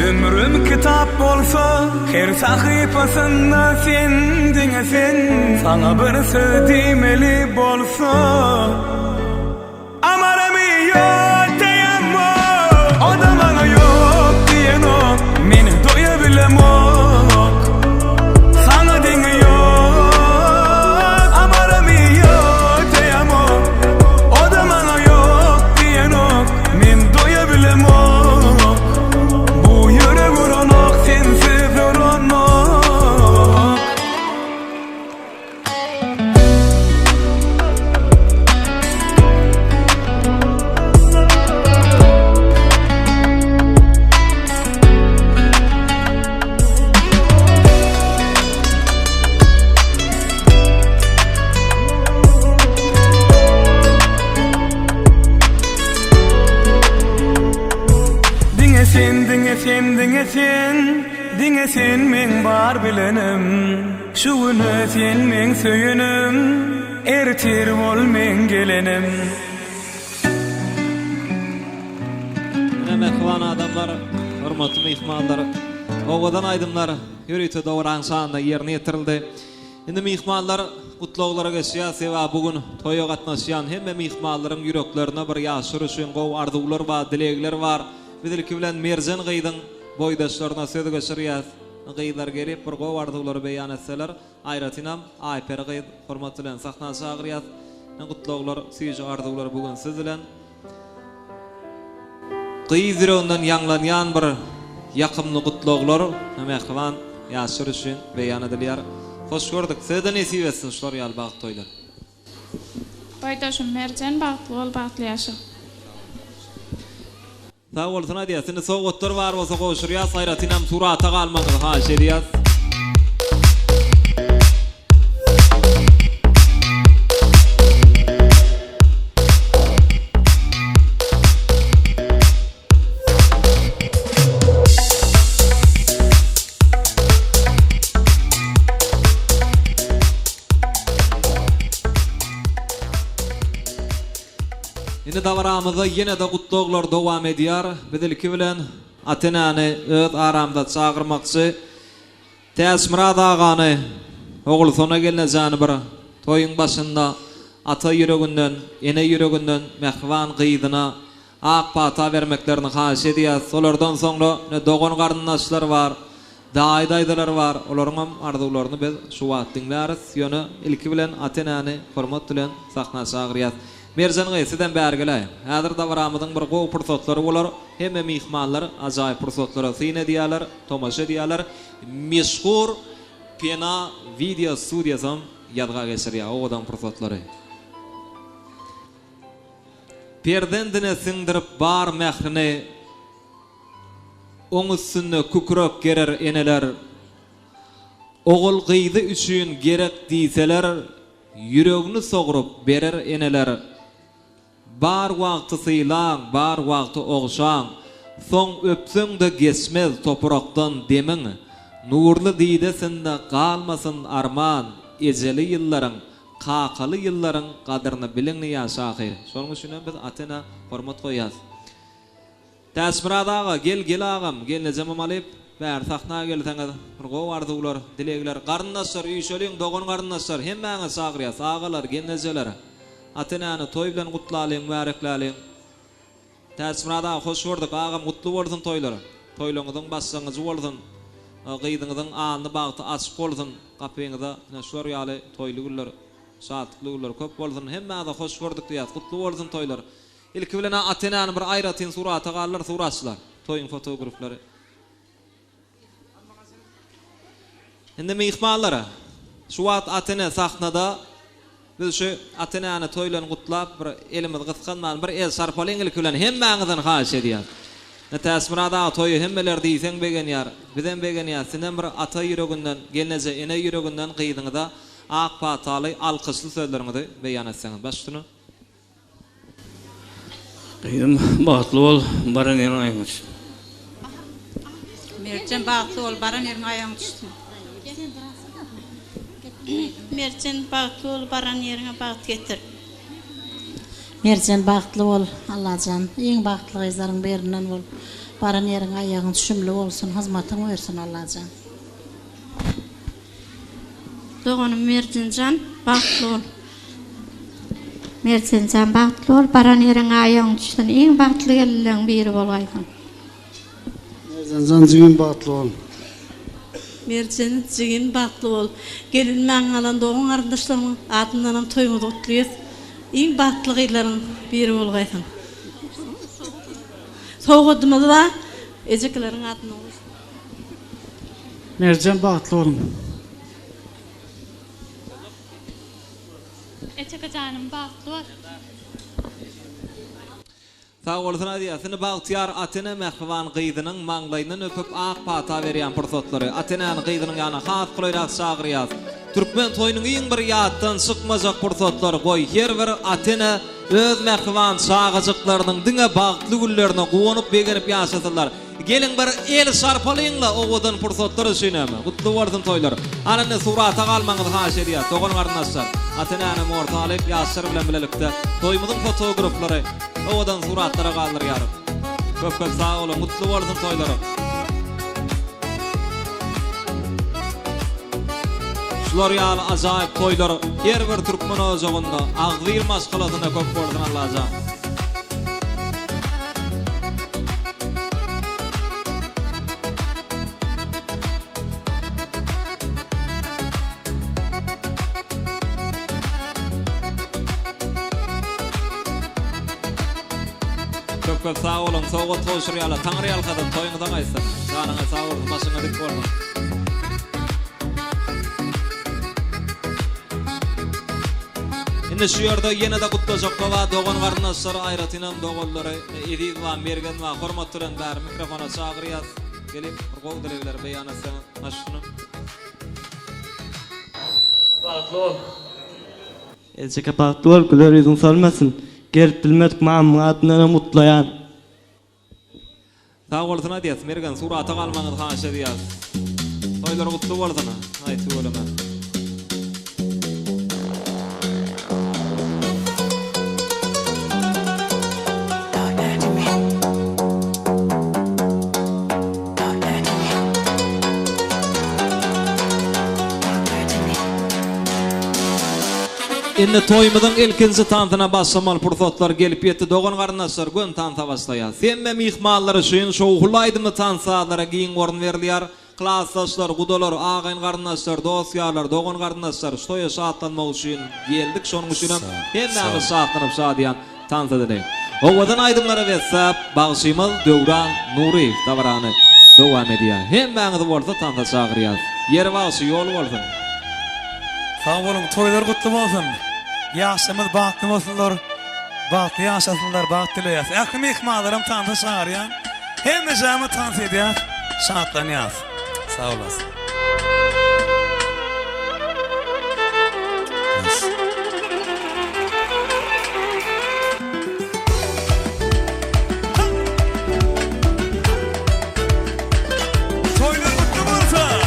Ömrüm kitap bolsa, sahifasında sendin sen. Sana bir söz demeli bolsa amarami yok diyemo. O da bana yok diyen o. Meni doyabilem o. Sana dine yok amarami yok diyemo. O da bana yok diyen o. Men doyabilem o. Bu yürek uranok sensiz uranok. Dinge sen men bar bilenim. Şuunu sen men söyünüm. Ertir ol men gelenim. Mehvan adamlar, hurmatly mehmanlar, owadan aydymlar, ýürüýte dowran sanda ýerine ýetirildi. Indi mehmanlar gutluglara geçýär, sebäbi bugün toýa gatnaşýan hemme mehmanlaryň ýüreklerine bir ýaşyr üçin gow arzuwlar we dilekler bar. Bizilki bilen Merjan Gyýdyň boýdaşlaryna söz geçirýär. Gyýdlar gelip bir gow arzuwlary beýan etseler, aýratynam Aýper Gyýd hormat bilen sahna çagyrýar. Gutluglar, süýji arzuwlar bugün siz bilen. Gyýdyryndan ýanglanýan bir ýakymly gutluglar mehman ýaşyr üçin beýan edilýär. Hoş gördük. Sizden nesip etsin şular ýal bagyt toýlar. Boýdaşym Merjan bagtly bol, bagtly ýaşa. Sağ olsun hadi. Seni soğutlar var olsa koşuruyaz. Hayratinem surata kalmanız. Ha şey diyaz. Indi davaramyzda ýene de gutluglar dowam edýär. Bizilki bilen Atenany öz aramda çagyrmakçy Täsmurad agany oglsona gelnejäni bir toýyň başynda ata ýüreginden, ene ýüreginden Mehvan Gyýdyna ak pata bermeklerini haýyş edýär. Solardan soňra ne dogon garyndaşlar bar, daýdaýdylar bar. Olaryň arzuwlaryny biz şu wagt dinläris. Ýöne ilki bilen Atenany hormat bilen sahna çagyrýar. Merjan Gyýdy sizden bärgile. Häzir davaramyzyň bir gow pursatlary bolar. Hemme mehmanlar ajaýyp pursatlara syn edýärler, tomaşa edýärler. Meşhur pena video studiýasym ýadga geçirýär owadan pursatlary. Perdendine singdirip bar mehrini oň üstüne kukrok gerer eneler. Ogul Gyýdy üçin gerek diýseler, ýüregini sogurup berer eneler. Bar wagty sylaň, bar wagty ogşaň, soň öpsüň de geçmez toprakdan demiň. Nurly diýdesinde galmasyn arman, ejeli ýyllaryň, kakaly ýyllaryň gadyryny bileňni ýaşaky. Şonuň üçin biz Atena hormat goýýas. Täsmurad aga, gel agam, gel nejamam alyp, bär sahna gelseňiz, bir gow arzuwlar, dilekler, garyndaşlar, üýşeliň, dogon garyndaşlar, hemmäňi çagyrýas, agalar, gelnejeler. Atenany toý bilen gutlalyň, märekläliň. Täsmurad aga, hoş gördük, agam gutly bolsun toýlary. Toýlaryňyň başlangyjy bolsun. Gyýdyňyň anly bagty açyk bolsun. Gapyňyzda näşwer ýaly toýly günler, şatly günler köp bolsun. Hemmäňi hoş gördük diýär, gutly bolsun toýlar. İlki bilen Atenany bir aýratyn surata gallar, suraçlar, toýyň fotograflary. Indi mehmanlara şu wagt Atena sahnada biz şu Atenany toýlaryny gutlap bir elimiz gyskanman bir el sarpalyň ilki bilen hemmäňizden haýyş edýär. Täsmurad aga toýy hemmeler diýseň begenýär. Bizden begenýär. Senden bir ata ýüreginden, gelneje ene ýüreginden Gyýdyňda ak pataly alkysly sözleriňizi beýan etseňiz. Başlyny. Gyýdym bagtly bol, baran ýerine aýyň. Merjan bagtly bol, baran ýerine aýyň düşdüm. Merjan bagtly bol, baran ýerine bagyt getir. Merjan bagtly bol, Allahyjan, iň bagtly gyzlaryň berinden bol. Baran ýeriň aýagyň düşümli bolsun, hyzmatyň bersin Allahyjan. Doğanım Merzincan bahtlı ol. Mersincan bahtlı ol, baran yerin ayağın düştün, en bahtlı gelin biri bolaydın. Mersincan jigin bahtlı ol. Mersin jigin bahtlı ol. Gelin alan doğun arındaşlarımın adından toyumu tutluyuz. En bahtlı gıyların biri bolaydın. Soğudumuz da eceklerin adını olsun. Mercan bahtlı olun. Ecek canım bahtlı ol. Sağ olsun adiyasını bağıtıyar atene mehvan qıydıının mağlayının öpüp ağ pata veriyen pırsatları. Atene'nin qıydıının yana xat qılayrak çağırıyaz. Türkmen toyunun en bir yattan sıkmazak pırsatları koy. Her bir Atene öz mehvan çağıcıklarının dine bağıtlı güllerine kuvanıp begenip yaşatırlar. Gelin bir el sarpalayınla oğudun pırsatları sünemi. Kutlu vardın toylar. Ananı surata kalmanız haş ediyat. Doğun karnaslar. Atene'nin ortalayıp yaşar bilen bilelikte. Toymudun fotoğrafları oğudun suratlara kaldır yarım. Köp köp sağ olun. Mutlu vardın toyları. Şular ýaly ajaýyp toýlar her bir türkmen ozagynda agzyr maskaladyna köp boldy Allah'a. Köp sağ olun. Soğuk toşur ýaly taňry ýalkadan toýuňyzdan aýsyn. Janyňa sağ bolsun, başyňa dik bolmaň. Indi şu ýerde ýene de gutlaşakda we dogan garnaşlary aýratynam doganlary edip we mergen we hormatlaryň bäri mikrofona çagyrýas. Gelip gowy dileler beýan etsen maşyny. Bahtlı ol. Elçeke bahtlı ol, güler yüzün salmasın. Gelip bilmedik ma'am adına mutlayan. Sağ bolsun adiyas, mergen surata kalmaňyz haş edýär. Toýlar gutly bolsun. Aýty bolama. Indi toýmyzyň ilkinji tantyna başlamal pursatlar gelip ýetdi. Dogan garnaşlar gün tanta başlaýar. Semme mihmanlary şoýun şowgulaydymy tansalara giň orun berilýär. Klassdaşlar, gudalar, agaýyn garnaşlar, dostýarlar, dogan garnaşlar şoýa şatlanmak üçin geldik. Şonuň üçin hemme şatlanyp şadýan tanta dileýin. Owadan aýdymlara wetsap bagşymyz Döwran Nuri tawarany dowam edýär. Hemmeňiz bolsa tanta çagyrýar. Ýer bagşy ýol bolsun. Sağ olun, toylar kutlu olsun. Yaşamız bahtlı olsunlar. Bahtlı yaşasınlar, bahtlı dileyas. Akım ihmalarım tanrı çağıryan. Hem de camı tanrı ediyat. Şahatlanıyaz. Sağ olasın. Toylar kutlu olsun.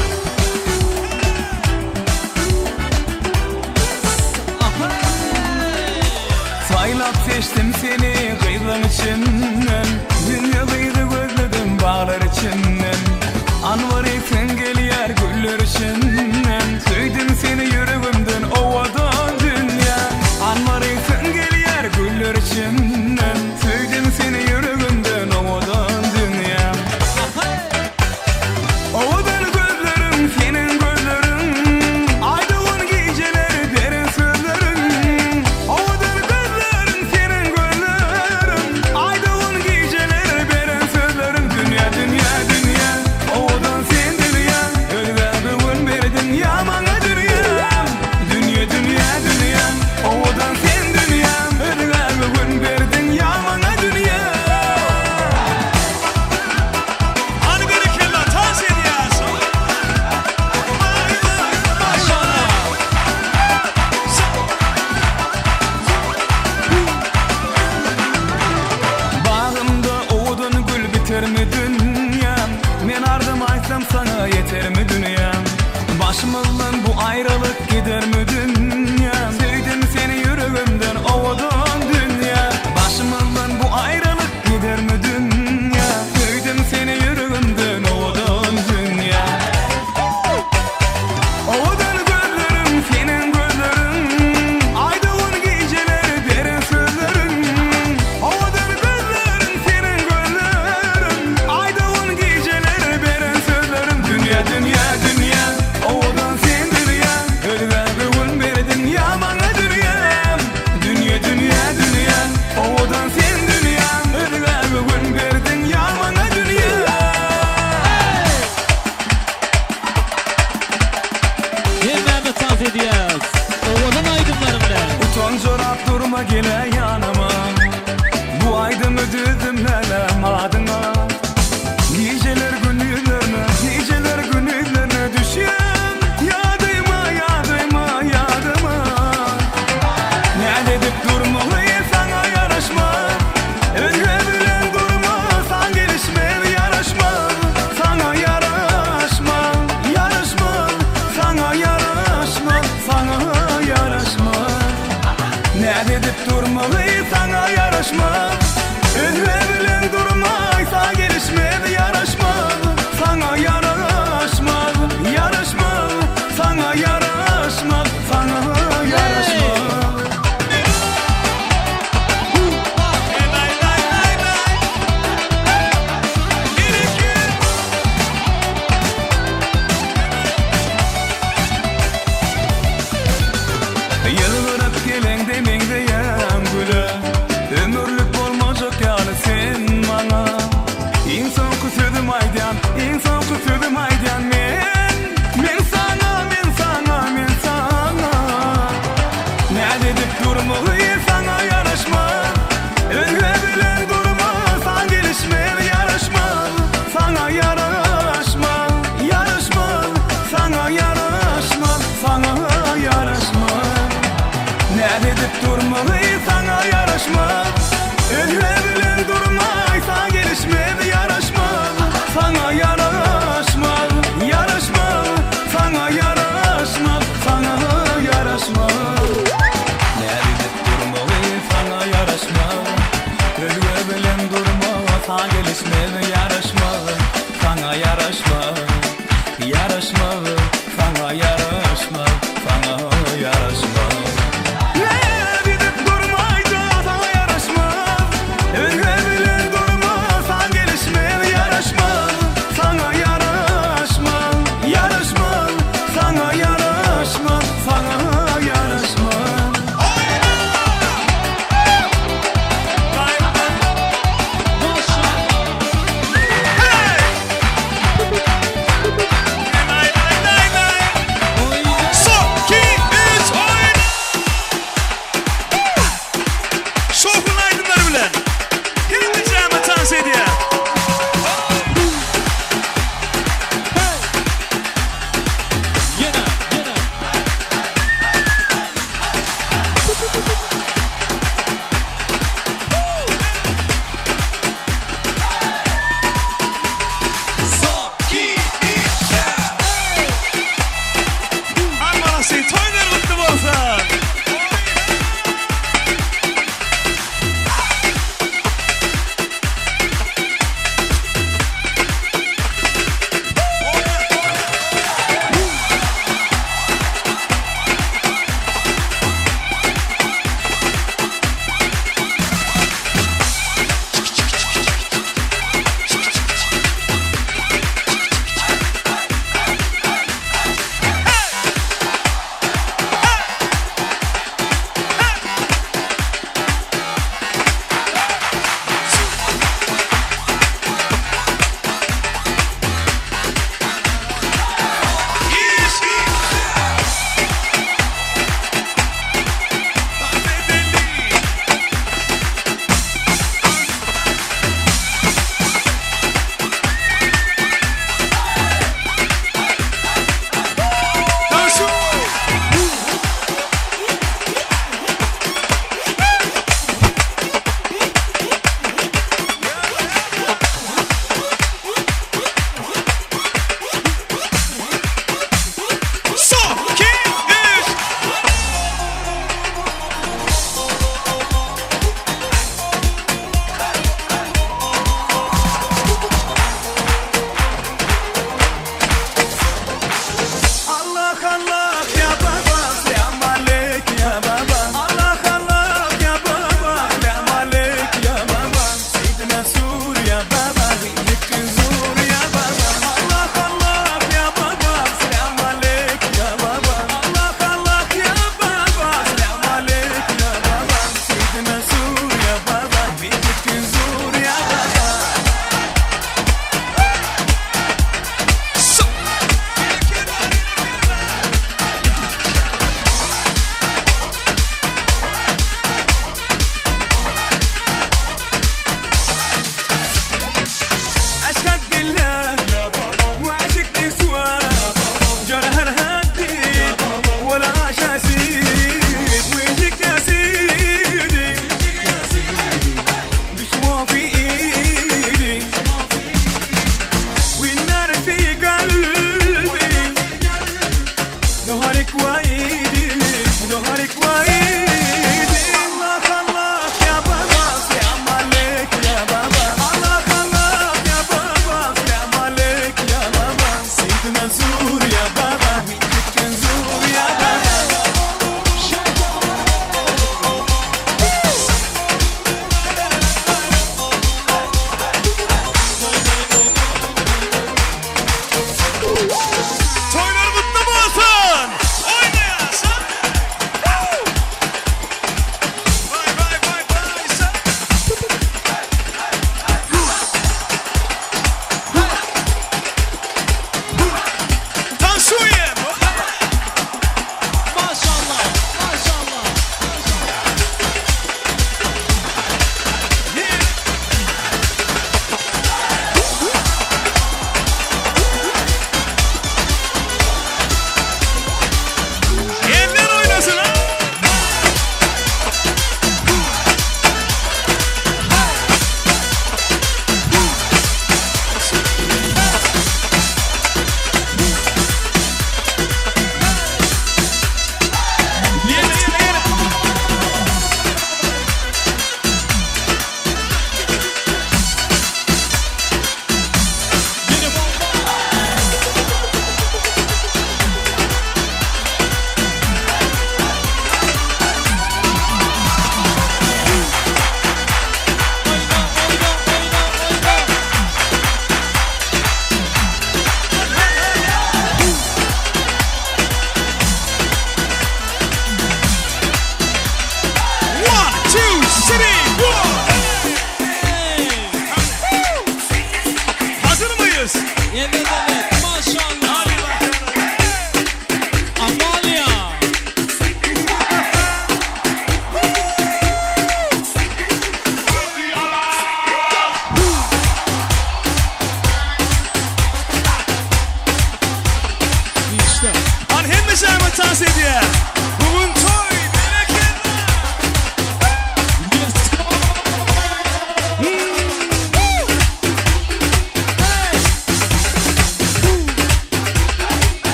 Saylap seçtim seni kıyılan içinden. Dünyadaydı gözledim bağlar içinden. Anvar etsin geliyer güller içinden. Söyledim seni yüreğimden ovadan dünya. Anvar etsin geliyer güller içinden. Söyledim seni yüreğimden ovadan dünya. Ovadan gözlerim senin gözlerin. Aydın geceleri derin sözlerin. Ovadan gözlerin senin gözlerin. Aydın geceleri derin sözlerin. Dünya dünya dünya. Ovadan sen dünya. Ölüverdiğin bir dünya bana dünya. Dünya dünya dünya. Ovadan sen dünya. Ölüverdiğin bir dünya bana dünya. Hani beni kella tas ediyorsun. Maşallah. Bağımda oğudun gül biter mi dünya? Men ardım aysam sana yeter mi dünya? Başımızdan bu ayrılık gider mi dünya? Sevdim seni yüreğimden oğudun dünya. Başımızdan bu ayrılık gider mi dünya? Sevdim seni yüreğimden oğudun dünya. Oğudun gözlerim düzdüm nenem adıma. Niceler günlerine, niceler günlerine düşen yadıma, yadıma, yadıma. Ne dedip durmalı sana yaraşma, önüne bilen durma, san gelişme yaraşma, sana yaraşma, yaraşma, sana yaraşma, sana yaraşma. Ne dedip durmalı sana yaraşma, önüne bilen durma, san gelişme yaraşma, sana yaraşma, yaraşma, sana yaraşma, sana yaraşma. Yılgırıp gelen demengdeyem gülü, ömürlük bolmajak ýaly sen bana. İnsan küsüdüm aýdyan, insan küsüdüm aýdyan men sana, men sana, men sana. Näde dip durmaly sana yaraşma, önüne bilen durma, san gelişme yaraşma, sana yaraşma, yaraşma, sana yaraşma, sana yaraşma. Näde dip durmaly sana yaraşma, önüne bilen durma, san gelişme yaraşma, sana yaraşma, yaraşma, sana yaraşma, sana yaraşma. Näde dip durmaly sana yaraşma, önüne bilen durma, san gelişme yaraşma, sana yaraşma, yaraşma, sana yaraşma, sana yaraşma.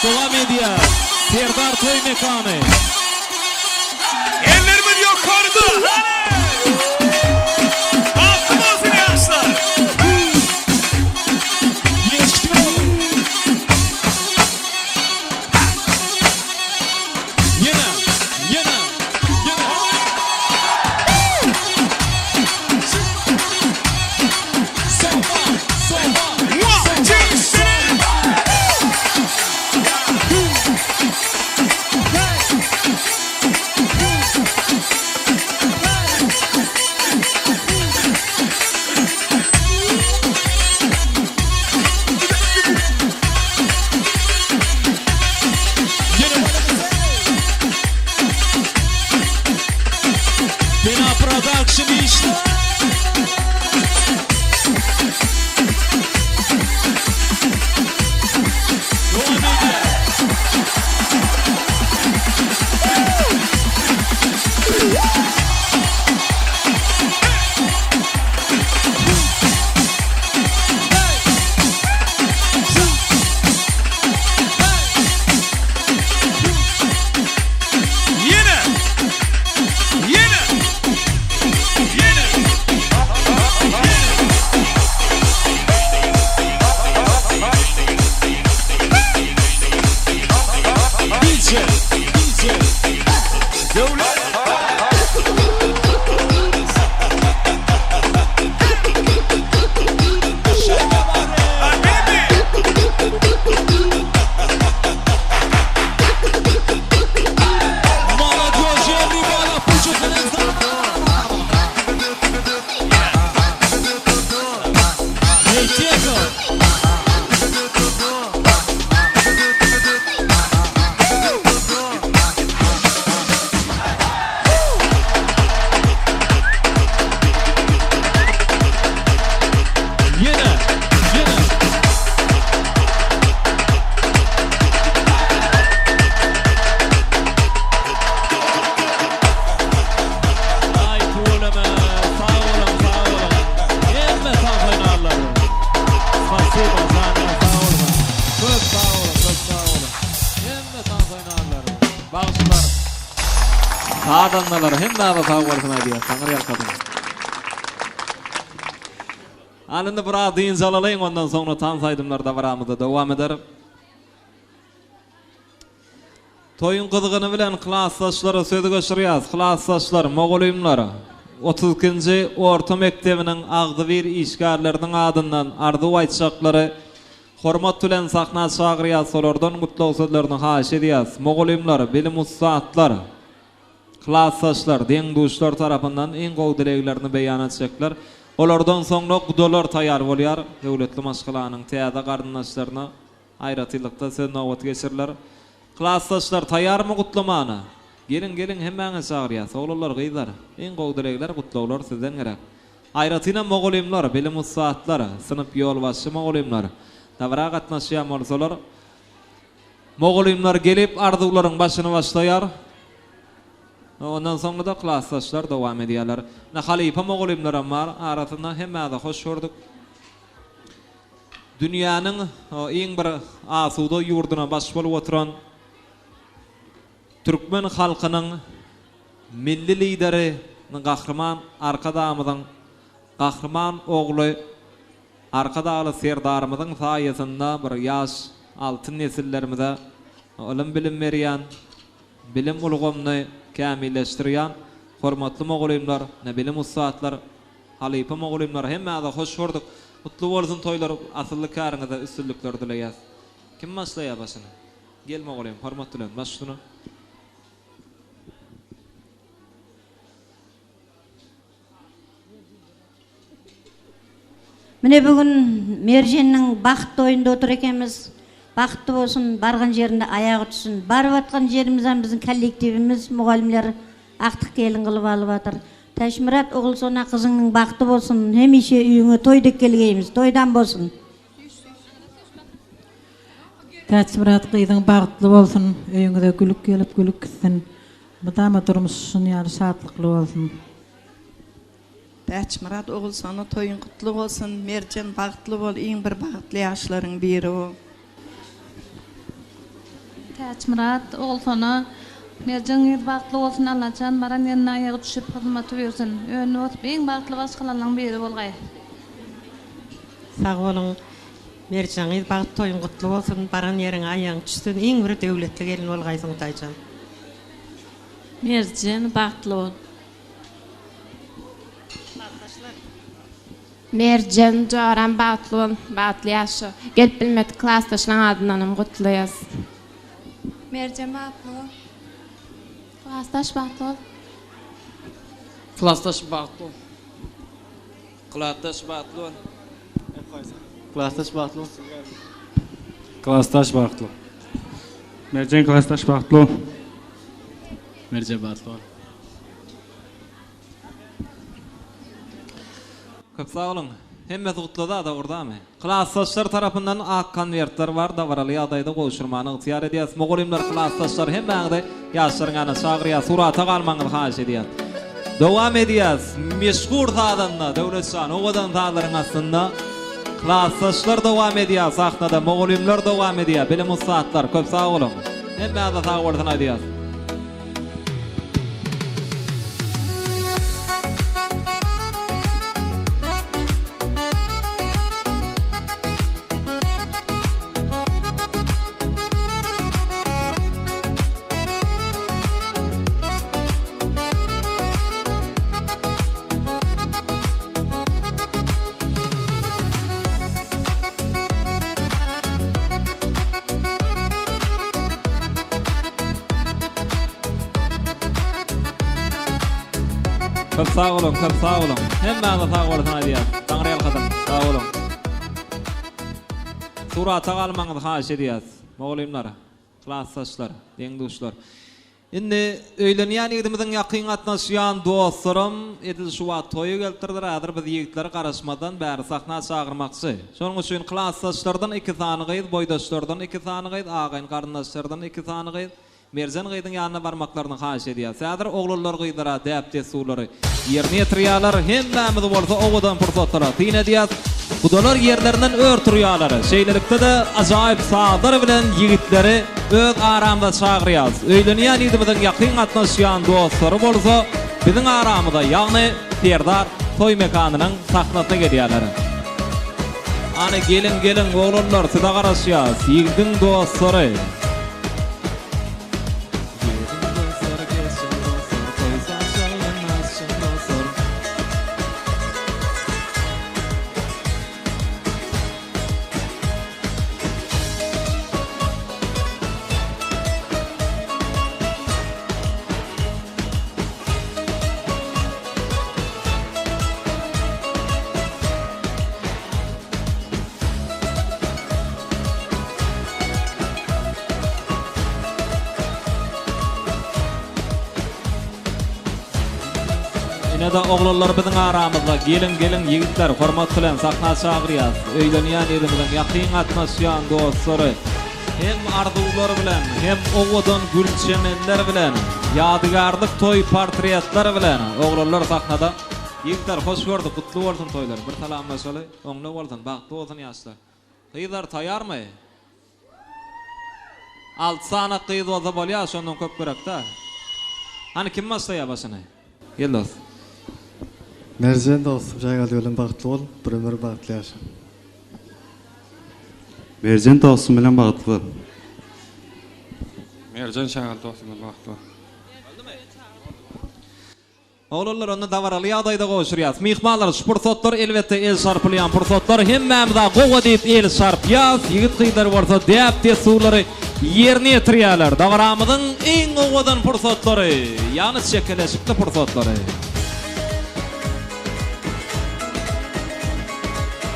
devam ediyor. Serdar Toy Mekanı. Ellerimiz yukarıda. Altın olsun yaşlar. Adamlar hem de sağ olsun diye sanır yakadın. Anında bura deyin zalalayın ondan sonra tansaydımlar varamıda devam eder. Toyun kızgını bilen klassdaşlara söz göçürýäs. Klassdaşlar, moğolymlar 32-nji orta mektebiniň Agdyr işgärleriniň adyndan ardy aýtşaklary hormat bilen sahna çagyrýas, olardan gutlaw sözlerini haş edýäs. Moğolymlar, bilim ustaatlar, klassdaşlar, deňduşlar tarapyndan en gowy dileglerini beýan etjekler. Olardan soňra gudalar taýýar bolýar. Döwletli maşgalanyň täze garyndaşlaryna aýratylykda söz nowat geçirirler. Klassdaşlar taýýarmy gutlamana? Gelin hemmäňe çagyrýas. Oglanlar gyzlar, en gowy dilegler gutlawlar sizden gerek. Aýratyna moğolymlar, bilim ustaatlar, synyp ýolbaşçy moğolymlar dabara gatnaşýan bolsalar, moğolymlar gelip ardyklaryň başyny başlaýar. Ondan sonra da klassdaşlar dowam edýärler. Halipa moğolymlar bar, arasynda hemmäde hoş gördük. Dünýäniň iň bir asuda ýurduna baş bolup oturan Türkmen halkynyň milli lideri, gahrman arkadamyzyň gahrman ogly, arkadaly serdarymyzyň saýasynda bir ýaş altyn nesillerimize ilim bilim berýän, bilim ulgamyny kämilleşdirýän hormatly moğolymlar, bilim ustaatlar, halipa moğolymlar hemmäde hoş gördük. Mutlu bolsun toýlar, asylly käriňizde üstünlükler dileýäs. Kim başlaýar başyny? Gel moğolym, hormat bilen başlyny. Mine bugün Merjenniň baxt toýunda otur ekenmiz. Baxtly bolsun, bargan жерinde ayagy düşsün. Barıp atgan jerimizden biziň kollektivimiz, mugallimler aktyk gelin kılıp alyp atyr. Taşmirat Ogulsona kızınyň baxtly bolsun, hemişe üýüňe toýdek gelgeymiz, toýdan bolsun. Taşmirat gyzyň baxtly bolsun, öýüňde gülük gelip gülük gitsin. Mudama durmuşyň ýaly şatlykly bolsun. Taşmirat Ogulsona toýuň gutly bolsun, Merjen baxtly bol, iň bir baxtly ýaşlaryň biri o. Täçmirat olsana Mercan bagtly bolsun Allahçan baran ýerine aýagy düşüp hyzmaty bersin. Önüne oturup beň bagtly başgalaryň biri bolgaý. Sağ olun. Mercan bagty toyun gutly bolsun, baran ýeriňe aýagyň düşsün, iň bir döwletli gelin bolgaýsyň taýjan. Mercan bagtly bol. Mercan Jaran bagtly ýaşy. Gelip bilmedi klassdaşlaryň adyndan gutlaýas. Mercan bagtly. Klassdaş bagtly. Klassdaş bagtly. Klassdaş bagtly. Klassdaş bagtly. Klassdaş bagtly. Mercan klassdaş bagtly. Mercan bagtly. Köp sağ olun. Hemme gutluda da ordamy. Klassdaşlar tarapyndan ak konvertler var da baraly ýagdaýda goşurmany ýar edýäs. Mogolimler klassdaşlar hemmäňde ýaşaryňany çagyrýar, surata galmaňyzy haýyş edýär. Dowam edýäs. Meşhur zadanna döwletçan owadan zalaryň aslynda klassdaşlar dowam edýär. Sahnada mogolimler dowam edýär. Bilim ustatlar köp sağ olun. Hemmäňde sağ bolsun edýär. Köp sağ olun, köp sağ olun. Hemmäňe sağ bolsun edýär. Taňryýal kadam, sağ olun. Surata galmaňyzy haýyş edýäs. Mogolimler, klassdaşlar, deňduşlar. Indi öýlenýän ýigidimiziň ýakyn gatnaşýan dostlarym edil şu wagt toýu geltirdiler. Häzir biz ýigitleri garaşmadan bäri sahna çagyrmakçy. Şonuň üçin klassdaşlardan 2 sany gyz, boýdaşlardan 2 sany gyz, agaýyn garyndaşlardan 2 sany gyz. Mercan gyzyň ýanyna barmaklaryny haýyş edýär. Häzir oglanlar gyzlara däpde suwlary. Ýerine ýetirýärler, hemmämiz bolsa owadan pursatlara. Tiň edýär. Budalar ýerlerinden örtürýärler. Şeýlelikde de ajaýyp saadar bilen ýigitleri öz aramda çagyrýar. Öýlenýän ýigidimiziň ýakyn gatnaşýan dostlary bolsa, biziň aramyzda, ýagny Serdar toy mekanynyň sahnasyna gelýärler. Ana gelin oglanlar, size garaşýar. Ýigidiň dostlary. Ine da oglanlar biziň aramyzda gelin ýigitler hormat bilen sahna çagyrýar. Öýlenýän ýerimiziň ýakyn gatnaşýan dostlary hem arzuwlar bilen hem owadan gülçemenler bilen ýadygarlyk toy portretler bilen oglanlar sahnada. Ýigitler hoş gördük, gutly bolsun toýlar. Bir salamlaşaly, oňly bolsun, bagtly bolsun ýaşlar. Gyzlar taýarmy? Alt sana gyz bolsa bolýar, şondan köp gerekde. Hani kim başlaýar başyny? Gel dost. Mercan dostum, jaýga ýolun bagtly bol, bir ömür bagtly ýaşa. Mercan dostum bilen bagtly bol. Mercan şaňal dostum bilen bagtly bol. Oglanlar onda dawaraly ýagdaýda goşurýar. Mihmanlar, pursatlar elbetde el şarpylýan pursatlar hemmämize gowa diýip el şarpýar. Ýigit gyzlar bolsa däpde suwlary ýerine ýetirýärler. Dawaramyzyň iň owadan pursatlary, ýani çekeleşikli pursatlary.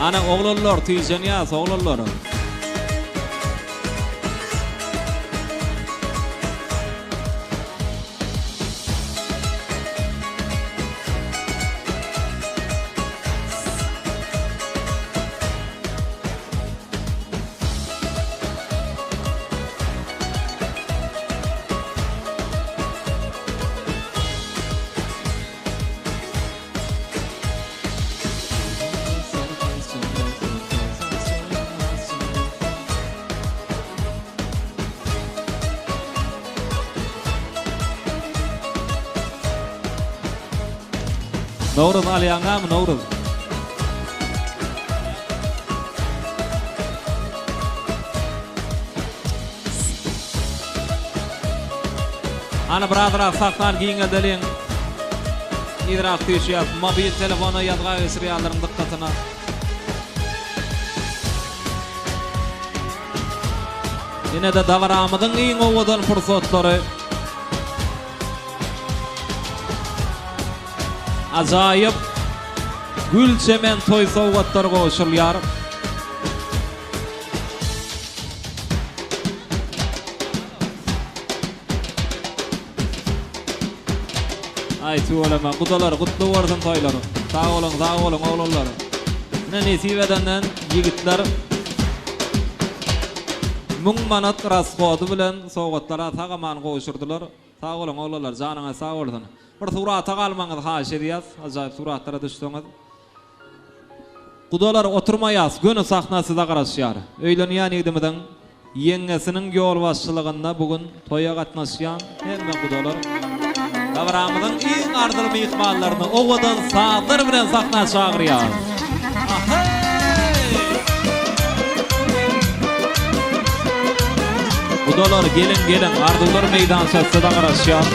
Ana oglanlar tüýjenýär, oglanlar. Novruz alýaňam Novruz. Ana bradra saklan giňe deliň. İdrak tüşýär mobil telefona ýazga geçirýärlerin dikkatyna. Ine de davaramydyň iň owadan fursatlary. Ajaýyp gül çemen toy sowgatlar goşulýar. Ay tuğlama, kudalar, kutlu vardım toyları. Sağ olun, oğlanlar. Ne nesip edenden yigitler mung manat raskodu bilen sowgatlara tagaman goşurdular. Sağ olun, oğlanlar, janyňa sağ bolsun. Bir surata galmaňyz haş edýäs, ajaýyp suratlara düşdiňiz. Kudalar oturmaýas, gönü sahnasyda garaşýar. Öýlenýän idimiň ýeňesiniň ýol başçylygynda bugün toýa gatnaşýan hemme kudalar Davramydyň iň ardyr mehmanlaryny owadan sadyr bilen sahna çagyrýar. Kudalar gelin ardylar meýdan çatsyda garaşýar.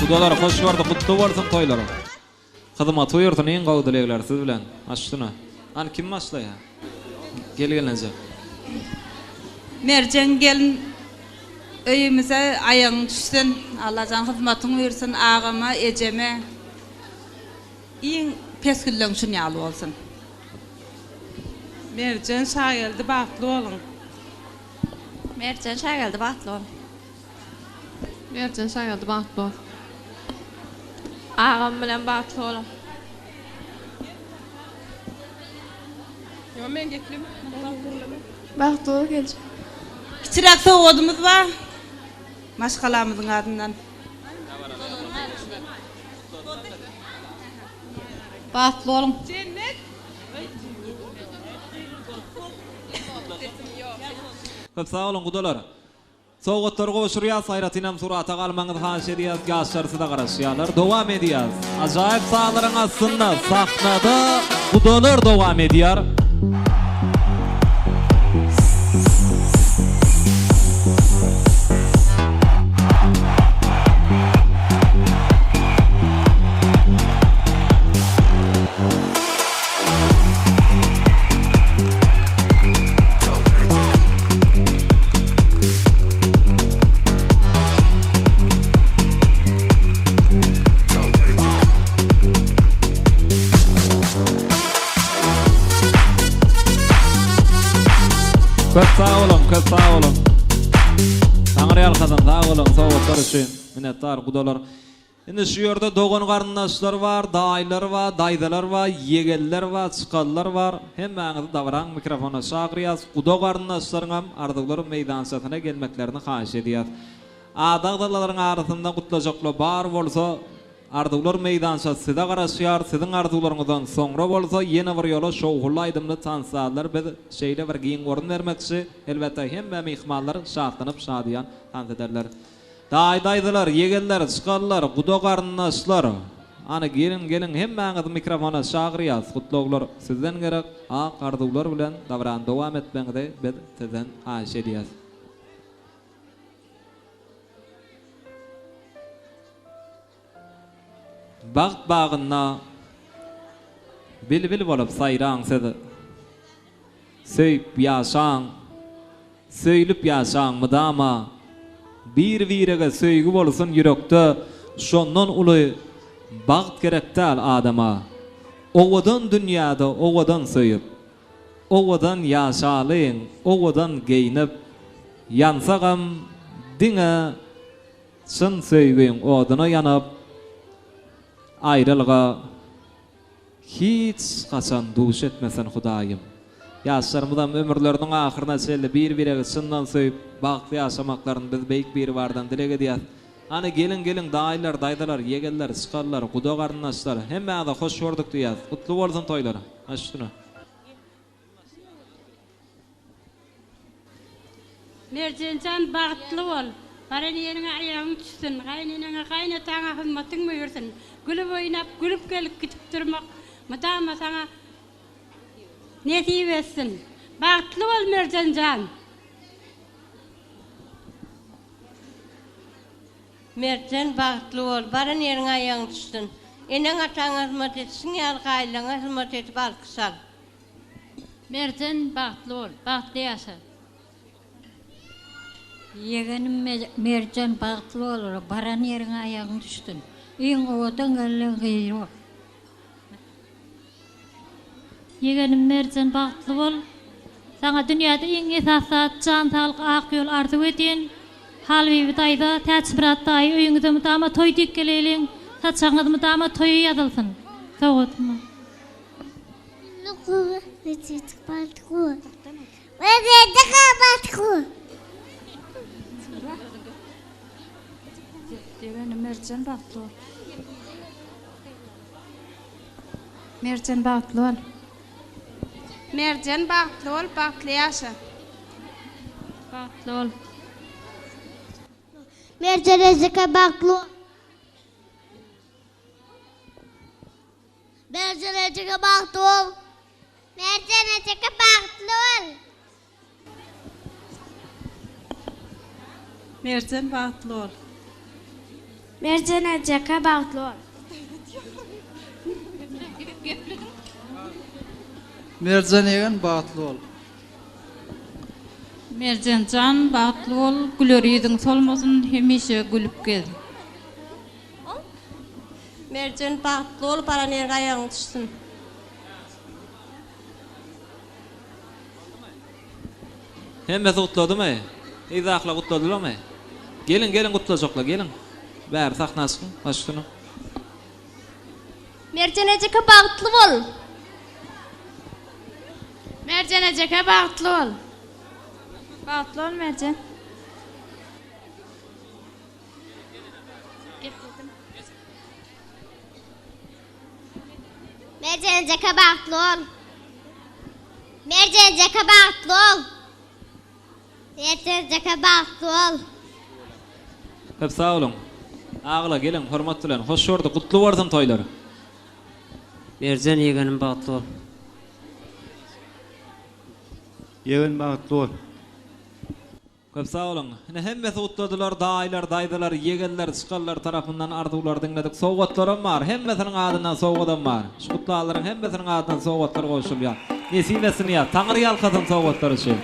Kudalar hoş gördük, kutlu bolsun toýlary. Hyzmat buyurdyň iň gowy dilekler siz bilen. Açdyna. An kim başlaýar? Gelgenlece. Merjen gelin öýümüze aýaň düşsün. Allahan hyzmatyny bersin agama, ejeme. Iň pesküllüň şun ýaly bolsun. Merjen şaýyldy, bagtly bolun. Merjen şaýyldy, bagtly bol. Merjen şaýyldy, bagtly bol. Ağam bilen bagtly bolum. Yo men getdim. Bagtly bol geldi. Kiçirak sowgadymyz bar. Maşgalamyzyň adyndan. Bagtly bolum. Cennet. Köp sağ olun kudalar. Sowgatlar goşurýar, saýratynam surata galmaňyz haş edýäs, ýaşlarsyda garaşýarlar. Dowam edýäs. Ajaýyp sağlaryň astynda sahnada kudalar dowam edýär. Köp sağ olun. Taňryal hazan sağ olun, sowgatlar üçin minnetdar kudalar. Indi şu ýerde dogan garyndaşlar bar, daýlar bar, daýdalar bar, ýegeller bar, çykallar bar. Hemmäňizi dawran mikrofona çagyrýas. Kuda garyndaşlaryňam ardylar meýdançatyna gelmeklerini haş edýär. Adagdalaryň arasynda gutlajaklar bar bolsa, ardylar meýdançatyna garaşýar. Siziň arzuwlaryňyzdan soňra bolsa ýene bir ýola şowgulaýdymly tansalar biz şeýle bir giň gorun bermekçi. Elbetde hemme mehmanlar şatlanyp şadýan tans ederler. Daýdaýdylar, ýegenler, çykallar, guda garyndaşlar. Ana gelin hemmäňiz mikrofona çagyrýas. Gutlaglar sizden gerek. Arzuwlar bilen dawran dowam etmeňizde biz sizden haş edýäs. Bagt bagyna bilbil bolup saýraň sedi. Söýüp ýaşaň, söýlüp ýaşaň mydama bir-birege söýgü bolsun ýürekde şondan uly bagt gerekdäl adama. Owadan dünýäde owadan söýüp, owadan ýaşalyň, owadan geýnip ýansagam diňe şyn söýgüň odyna ýanyp aýrylga hiç kaçan duş etmesen Hudaýym. Ýaşlarymyzdan ömürleriniň ahyryna çeldi bir-birine çyndan söýüp bagtly ýaşamaklaryny biz beýik bir bardan dilek edýär. Ana gelin daýlar, daýdalar, yegenler, çykarlar, guda garyndaşlar hemmäde hoş gördük diýär. Kutly bolsun toýlary. Aşdyna. Merjencan bagtly bol. Baran ýerine aýagyň düşsün, gaýnynyňa gaýnataňa hyzmatyň buyursun. Gülüp oýnap, gülüp gelip gitip durmak, madama saňa nesip etsin. Bagtly bol Merjenjan. Merjen bagtly bol, baran ýerine aýagyň düşsün. Eneň ataňa hyzmat etsin, ýa gaýlaňa hyzmat etip alkysal. Merjen bagtly bol, bagtly ýaşa. Yegenim Merjen bagtly bolur, baran ýerine aýagyň düşsün. Iň owadan gelen gyýyr. Yegenim Merjen bagtly bol. Saňa dünýäde iň esasat, jan sağlyk, ak ýol arzu edýän halby daýda täçbirat daý öýüňizde mutama toý dikkeleýin, saçaňyz mutama toý ýazylsyn. Sowgatmy? Yegenim Merjen bagtly bol. Merjen bagtly bol. Merjen bagtly bol, bagtly ýaşa. Bagtly bol. Merjen ezeke bagtly bol. Merjen ezeke bagtly bol. Merjen ezeke bagtly bol. Merjen bagtly bol. Merjen ezeke bagtly bol. Merjen ýegen bagtly bol. Merjencan bagtly bol, güler ýüzüň solmasyn, hemişe gülüp gel. Merjen bagtly bol, baran ýerine aýagyň düşsün. Hemme gutladymy? Izahla gutladylarmy? Gelin gutlajaklar, gelin. Bäri sahnasyn, başdyna. Merjen ezeke bagtly bol. Merjen ejeke bagtly bol. Bagtly bol Merjen. Merjen ezeke bagtly bol. Merjen ezeke bagtly bol. Merjen ezeke bagtly bol. Hep sağ olun. Ağla gelin, hormat bilen. Hoş gördük, kutlu bolsun toýlary. Merjen yegenim bagtly bol. Ýegen bagtly bol. Köp sağ olun. Hemme gutladylar, daýlar, daýdalar, yegenler, çykarlar tarapyndan arzuwlar diňledik. Sowgatlarym bar. Hemmesiniň adyndan sowgadan bar. Şu gutlalaryň hemmesiniň adyndan sowgatlar goşulýar. Nesip etsin ýa, taňry ýalkazyn sowgatlar üçin.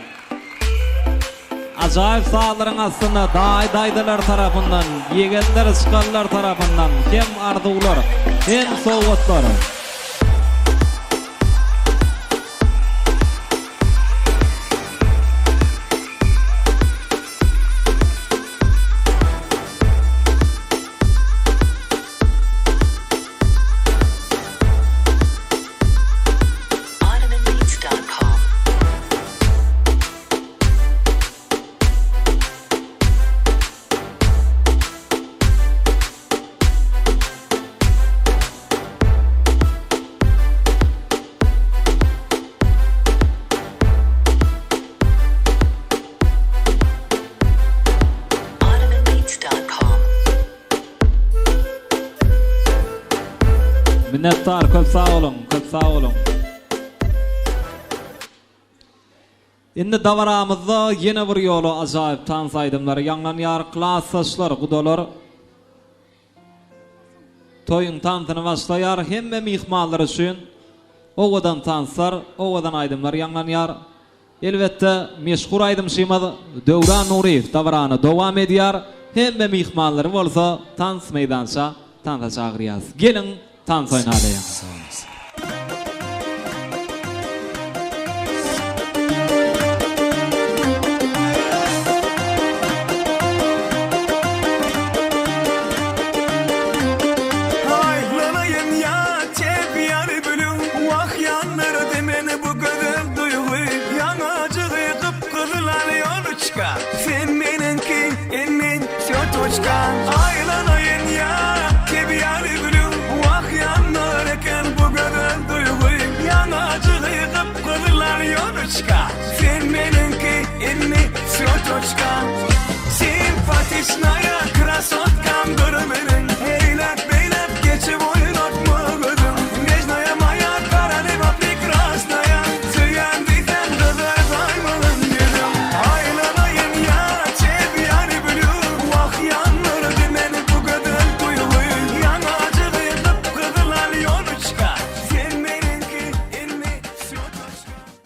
Ajaýyp sağlaryň aslında daýdalar tarapyndan, yegenler, çykarlar tarapyndan hem arzuwlar, hem sowgatlar. Minnettar, köp sağ olun, köp sağ olun. Indi davaramızda yine bir ýolu ajaýyp tans aýdymlar, ýanglanýar klassaşlar, gudalar. Toýun tantyny başlaýar, hemme mihmanlar üçin owadan tanslar, owadan aýdymlar ýanglanýar. Elbetde meşhur aýdymşymyz Döwran Nuriýew dawarany dowam edýär. Hemme mihmanlary bolsa tans meydança tansa çagyrýar. Gelin tans oýnaýar. Aylanayın ya çep yar bülüm цветочка, sen benimki, inni цветочка, симпатичная